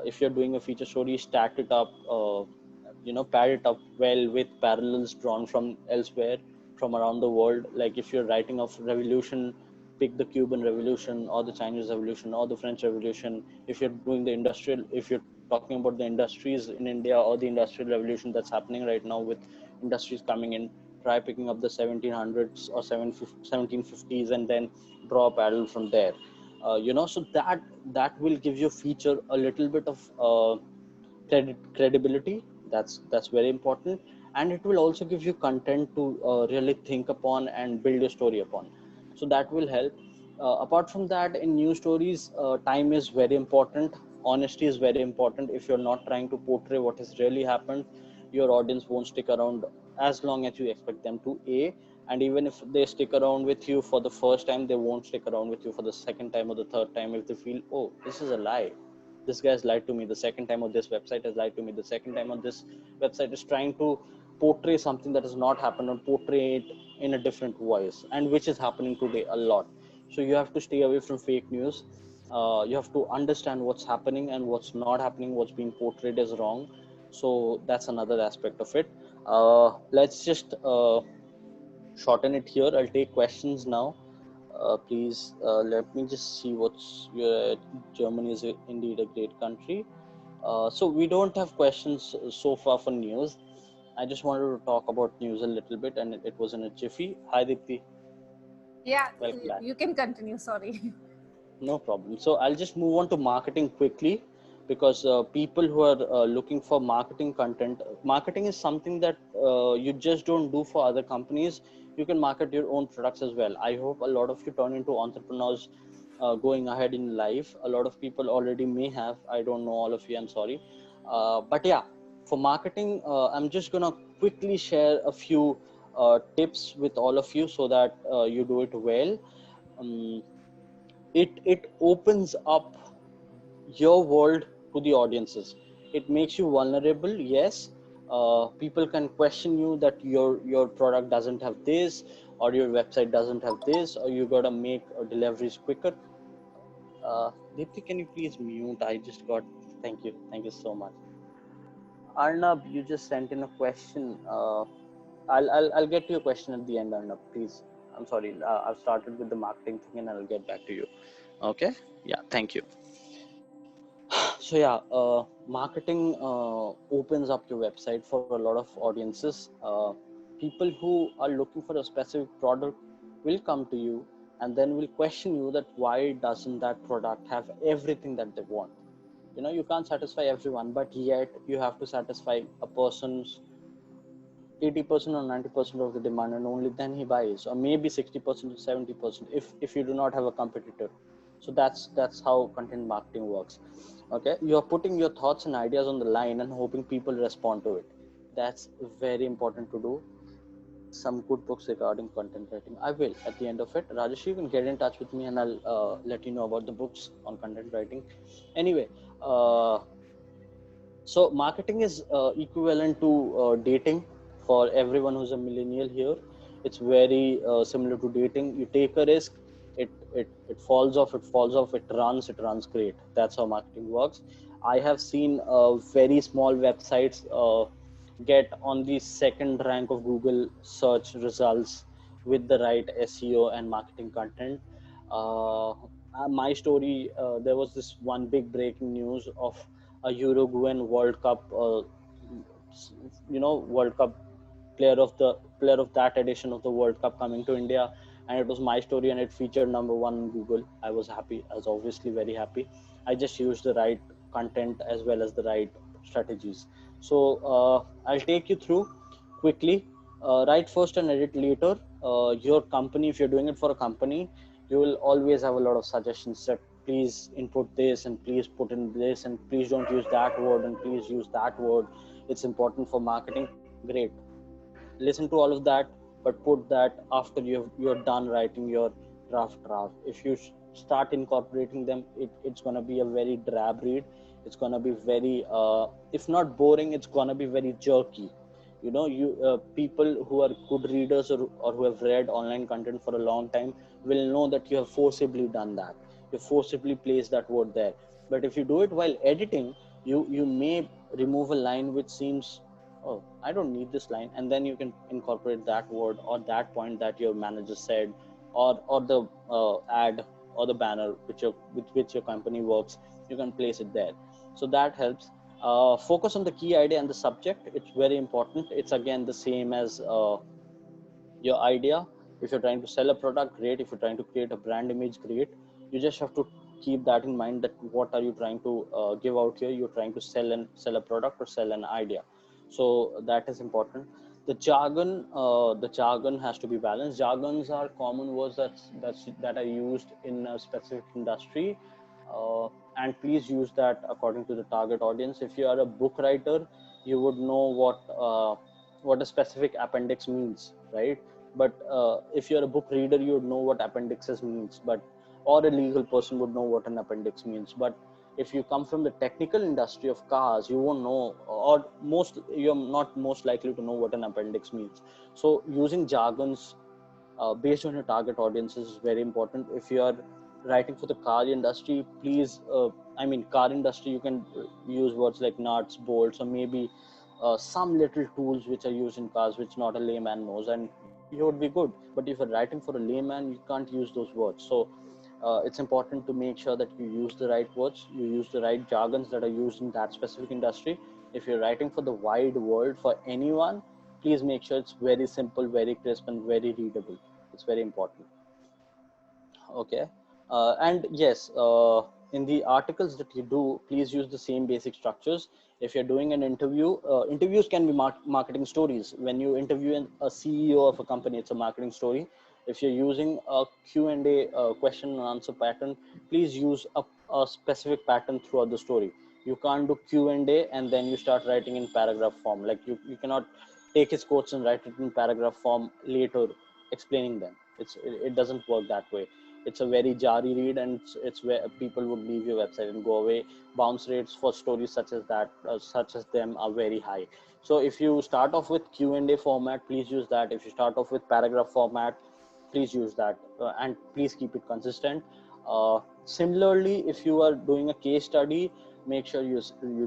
if you're doing a feature story, stack it up. Pair it up well with parallels drawn from elsewhere, from around the world. Like if you're writing of revolution, pick the Cuban Revolution or the Chinese Revolution or the French Revolution. If you're doing the industrial, if you're talking about the industries in India or the industrial revolution that's happening right now with industries coming in, try picking up the 1700s or 1750s and then draw a parallel from there. So that will give your feature a little bit of credibility. That's very important, and it will also give you content to really think upon and build your story upon. So that will help. Apart from that, in news stories, time is very important. Honesty is very important. If you're not trying to portray what has really happened, your audience won't stick around as long as you expect them to. And even if they stick around with you for the first time, they won't stick around with you for the second time or the third time if they feel, oh, this is a lie, this guy has lied to me the second time, or this website has lied to me the second time, or this website is trying to portray something that has not happened, or portray it in a different voice, and which is happening today a lot. So you have to stay away from fake news. You have to understand what's happening and what's not happening, what's being portrayed as wrong. So that's another aspect of it. Let's just shorten it here. I'll take questions now. Please let me just see what's Germany is indeed a great country. So we don't have questions so far for news. I just wanted to talk about news a little bit, and it was in a jiffy. Hi, Deepthi. Yeah, Welcome back. you can continue. Sorry. No problem. So I'll just move on to marketing quickly, because people who are looking for marketing content, marketing is something that you just don't do for other companies. You can market your own products as well. I hope a lot of you turn into entrepreneurs going ahead in life. A lot of people already may have. I don't know all of you. I'm sorry. But yeah, for marketing, I'm just going to quickly share a few tips with all of you so that you do it well. Um, it opens up your world to the audiences. It makes you vulnerable. Yes, people can question you that your product doesn't have this, or your website doesn't have this, or you gotta make deliveries quicker. Deepthi, can you please mute? I just got. Thank you so much. Arnab, you just sent in a question. I'll get to your question at the end, Arnab, please. I'm sorry, I've started with the marketing thing and I'll get back to you. Okay, yeah, thank you. So yeah, marketing opens up your website for a lot of audiences. People who are looking for a specific product will come to you and then will question you that why doesn't that product have everything that they want. You can't satisfy everyone, but yet you have to satisfy a person's 80% or 90% of the demand, and only then he buys, or maybe 60% to 70% if you do not have a competitor. So that's how content marketing works. Okay, you're putting your thoughts and ideas on the line and hoping people respond to it. That's very important to do. Some good books regarding content writing, I will at the end of it. Rajesh, you can get in touch with me and I'll let you know about the books on content writing. Anyway, uh, so marketing is equivalent to dating for everyone who's a millennial here. It's very similar to dating. You take a risk, it falls off, it runs great. That's how marketing works. I have seen very small websites get on the second rank of Google search results with the right SEO and marketing content. My story, there was this one big breaking news of a Uruguayan World Cup, World Cup player of that edition of the World Cup coming to India, and it was my story, and it featured number one on Google. I was happy. I was obviously very happy. I just used the right content as well as the right strategies. So I'll take you through quickly. Write first and edit later. Your company, if you're doing it for a company, you will always have a lot of suggestions that please input this and please put in this and please don't use that word and please use that word. It's important for marketing. Great. Listen to all of that, but put that after you're done writing your draft. If you start incorporating them, it's going to be a very drab read. It's going to be very if not boring, it's going to be very jerky. You people who are good readers, or who have read online content for a long time, will know that you have forcibly done that. You forcibly placed that word there. But if you do it while editing, you may remove a line which seems, oh, I don't need this line, and then you can incorporate that word or that point that your manager said, or the ad or the banner with which your company works. You can place it there. So that helps. Focus on the key idea and the subject. It's very important. It's again the same as your idea. If you're trying to sell a product, great. If you're trying to create a brand image, great. You just have to keep that in mind, that what are you trying to give out here. You're trying to sell a product or sell an idea. So that is important. The jargon has to be balanced. Jargons are common words that are used in a specific industry, and please use that according to the target audience. If you are a book writer, you would know what a specific appendix means, right? But if you're a book reader, you would know what appendixes means, but or a legal person would know what an appendix means. But if you come from the technical industry of cars, you won't know, or you're not most likely to know what an appendix means. So using jargons based on your target audience is very important. If you are writing for the car industry, please, car industry, you can use words like nuts, bolts, or maybe some little tools which are used in cars which not a layman knows, and you would be good. But if you're writing for a layman, you can't use those words. So it's important to make sure that you use the right words, you use the right jargons that are used in that specific industry. If you're writing for the wide world, for anyone, please make sure it's very simple, very crisp, and very readable. It's very important. Okay. And yes, in the articles that you do, please use the same basic structures. If you're doing an interview, interviews can be marketing stories. When you interview a CEO of a company, it's a marketing story. If you're using a Q&A question and answer pattern, please use a specific pattern throughout the story. You can't do Q&A and then you start writing in paragraph form. Like you cannot take his quotes and write it in paragraph form later, explaining them. It doesn't work that way. It's a very jarry read, and it's where people would leave your website and go away. Bounce rates for stories such as that, such as them, are very high. So if you start off with Q&A format, please use that. If you start off with paragraph format, please use that, and please keep it consistent. Similarly, if you are doing a case study, make sure you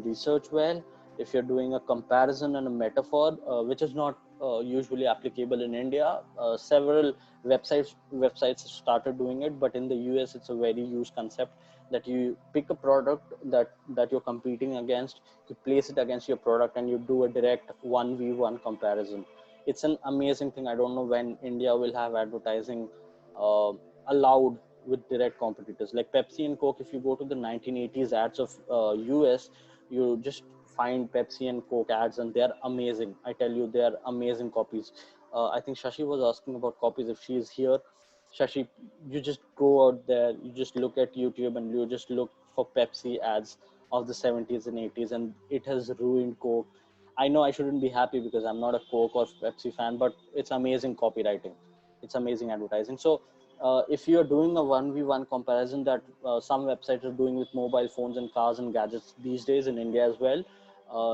research well. If you're doing a comparison and a metaphor, which is not usually applicable in India, several websites have started doing it, but in the US it's a very used concept, that you pick a product that you're competing against, you place it against your product, and you do a direct 1v1 comparison. It's an amazing thing. I don't know when India will have advertising uh, allowed with direct competitors like Pepsi and Coke. If you go to the 1980s ads of US, you just find Pepsi and Coke ads, and they're amazing. I tell you, they're amazing copies. I think Shashi was asking about copies. If she is here, Shashi, you just go out there, you just look at YouTube, and you just look for Pepsi ads of the 70s and 80s, and it has ruined Coke. I know I shouldn't be happy because I'm not a Coke or Pepsi fan, but it's amazing copywriting. It's amazing advertising. So if you're doing a 1v1 comparison that some websites are doing with mobile phones and cars and gadgets these days in India as well,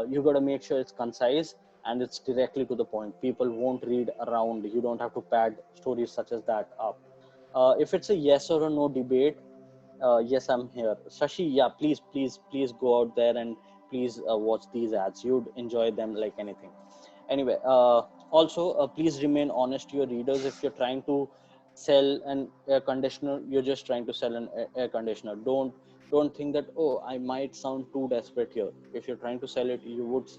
you got to make sure it's concise and it's directly to the point. People won't read around. You don't have to pad stories such as that up. If it's a yes or a no debate, yes, I'm here. Shashi, yeah, please go out there and please watch these ads. You'd enjoy them like anything. Anyway, also, please remain honest to your readers. If you're trying to sell an air conditioner, you're just trying to sell an air conditioner. Don't think that, oh, I might sound too desperate here. If you're trying to sell it, you would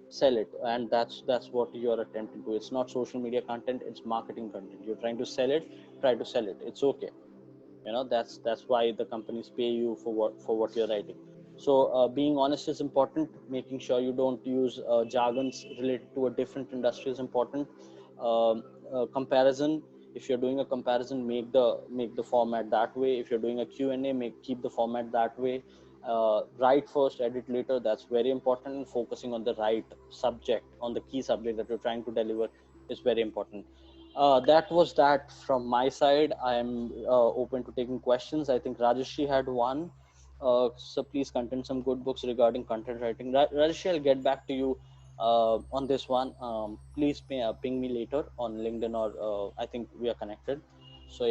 sell it, and that's what you're attempting to. It's not social media content, it's marketing content. You're trying to sell it, try to sell it. It's okay. That's why the companies pay you for what you're writing. So being honest is important. Making sure you don't use jargons related to a different industry is important. Comparison, if you're doing a comparison, make the format that way. If you're doing a Q&A, keep the format that way. Write first, edit later. That's very important, and focusing on the right subject, on the key subject that you're trying to deliver, is very important. That was that from my side. I'm open to taking questions. I think Rajeshri had one. So please content some good books regarding content writing. Rajeshri, I'll get back to you on this one. Please ping me later on LinkedIn, or I think we are connected. So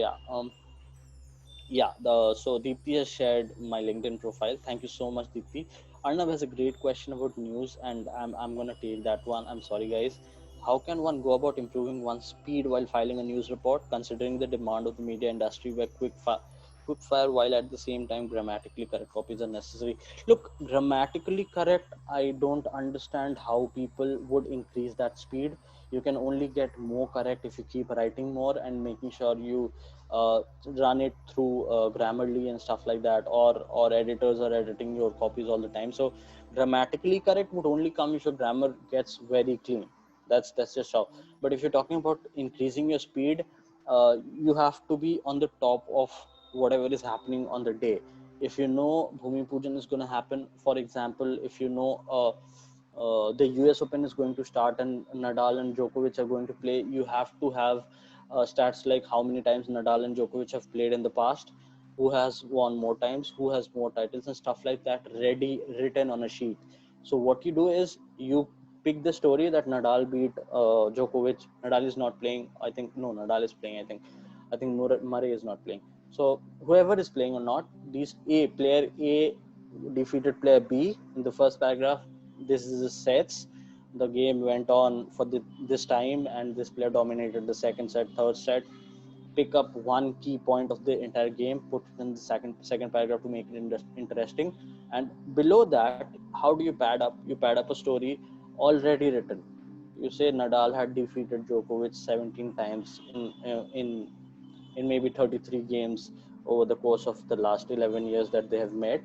yeah, so Deepthi has shared my LinkedIn profile. Thank you so much, Deepthi. Arnav has a great question about news, and I'm gonna take that one. I'm sorry, guys. How can one go about improving one's speed while filing a news report, considering the demand of the media industry, where quick fire while at the same time grammatically correct copies are necessary? Look, grammatically correct, I don't understand how people would increase that speed. You can only get more correct if you keep writing more and making sure you run it through Grammarly and stuff like that, or editors are editing your copies all the time. So grammatically correct would only come if your grammar gets very clean. That's just how. But if you're talking about increasing your speed, you have to be on the top of whatever is happening on the day. If you know Bhumi Pujan is going to happen, for example, if you know the US Open is going to start and Nadal and Djokovic are going to play, you have to have stats like how many times Nadal and Djokovic have played in the past, who has won more times, who has more titles, and stuff like that, ready written on a sheet. So what you do is you pick the story that Nadal beat Djokovic. Nadal is not playing. I think no, Nadal is playing. I think Murray is not playing. So whoever is playing or not, these player A defeated player B in the first paragraph. This is the sets. The game went on for this time, and this player dominated the second set, third set. Pick up one key point of the entire game, put it in the second paragraph to make it interesting, and below that, how do you pad up? You pad up a story already written. You say Nadal had defeated Djokovic 17 times in maybe 33 games over the course of the last 11 years that they have met.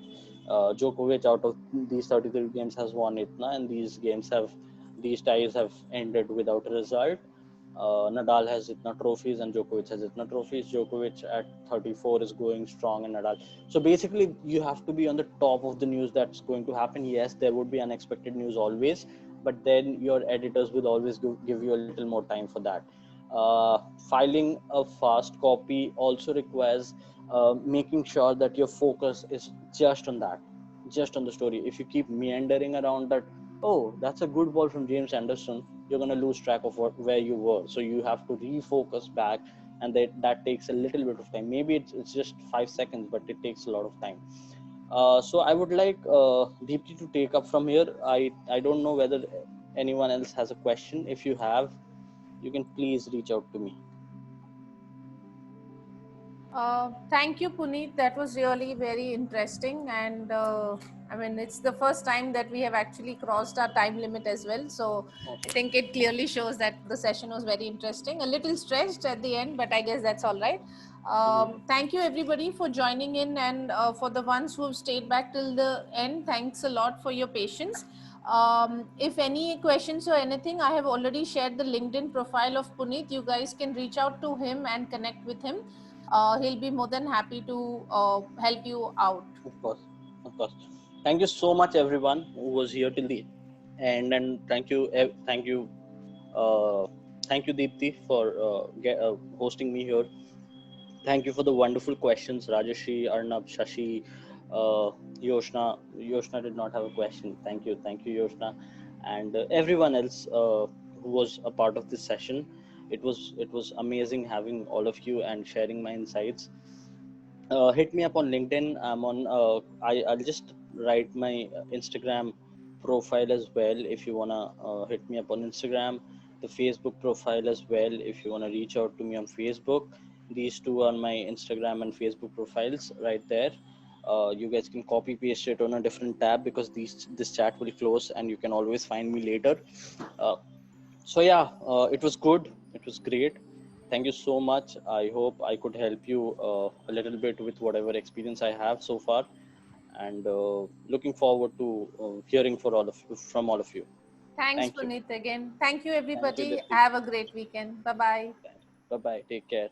Djokovic, out of these 33 games, has won it now, and these ties have ended without a result. Nadal has itna trophies and Djokovic has itna trophies. Djokovic at 34 is going strong, and Nadal. So basically, you have to be on the top of the news that's going to happen. Yes, there would be unexpected news always, but then your editors will always give you a little more time for that. Uh, Filing a fast copy also requires making sure that your focus is just on that, just on the story. If you keep meandering around that, oh, that's a good ball from James Anderson, you're going to lose track of where you were. So you have to refocus back, and that takes a little bit of time. Maybe it's just 5 seconds, but it takes a lot of time. So I would like Deepti to take up from here. I don't know whether anyone else has a question. If you have, you can please reach out to me. Thank you, Puneet. That was really very interesting. And I mean, it's the first time that we have actually crossed our time limit as well. So I think it clearly shows that the session was very interesting. A little stretched at the end, but I guess that's all right. Thank you everybody for joining in, and for the ones who have stayed back till the end, thanks a lot for your patience. If any questions or anything, I have already shared the LinkedIn profile of Punit. You guys can reach out to him and connect with him. He'll be more than happy to help you out. Of course, of course. Thank you so much, everyone who was here till the end, and uh, thank you, Deepthi, for hosting me here. Thank you for the wonderful questions, Rajashri, Arnab, Shashi, uh, Yoshna. Yoshna did not have a question. Thank you, Yoshna, and everyone else who was a part of this session. It was amazing having all of you and sharing my insights. Hit me up on LinkedIn. I'm on. I'll just write my Instagram profile as well if you wanna hit me up on Instagram. The Facebook profile as well if you wanna reach out to me on Facebook. These two are my Instagram and Facebook profiles right there. You guys can copy paste it on a different tab because this chat will close and you can always find me later. Uh, so yeah, it was good. It was great. Thank you so much. I hope I could help you a little bit with whatever experience I have so far, and looking forward to hearing from all of you. Thanks, Thank you. Punit, again. Thank you, Thank you, everybody. Dipti. Have a great weekend. Bye bye. Bye bye. Take care.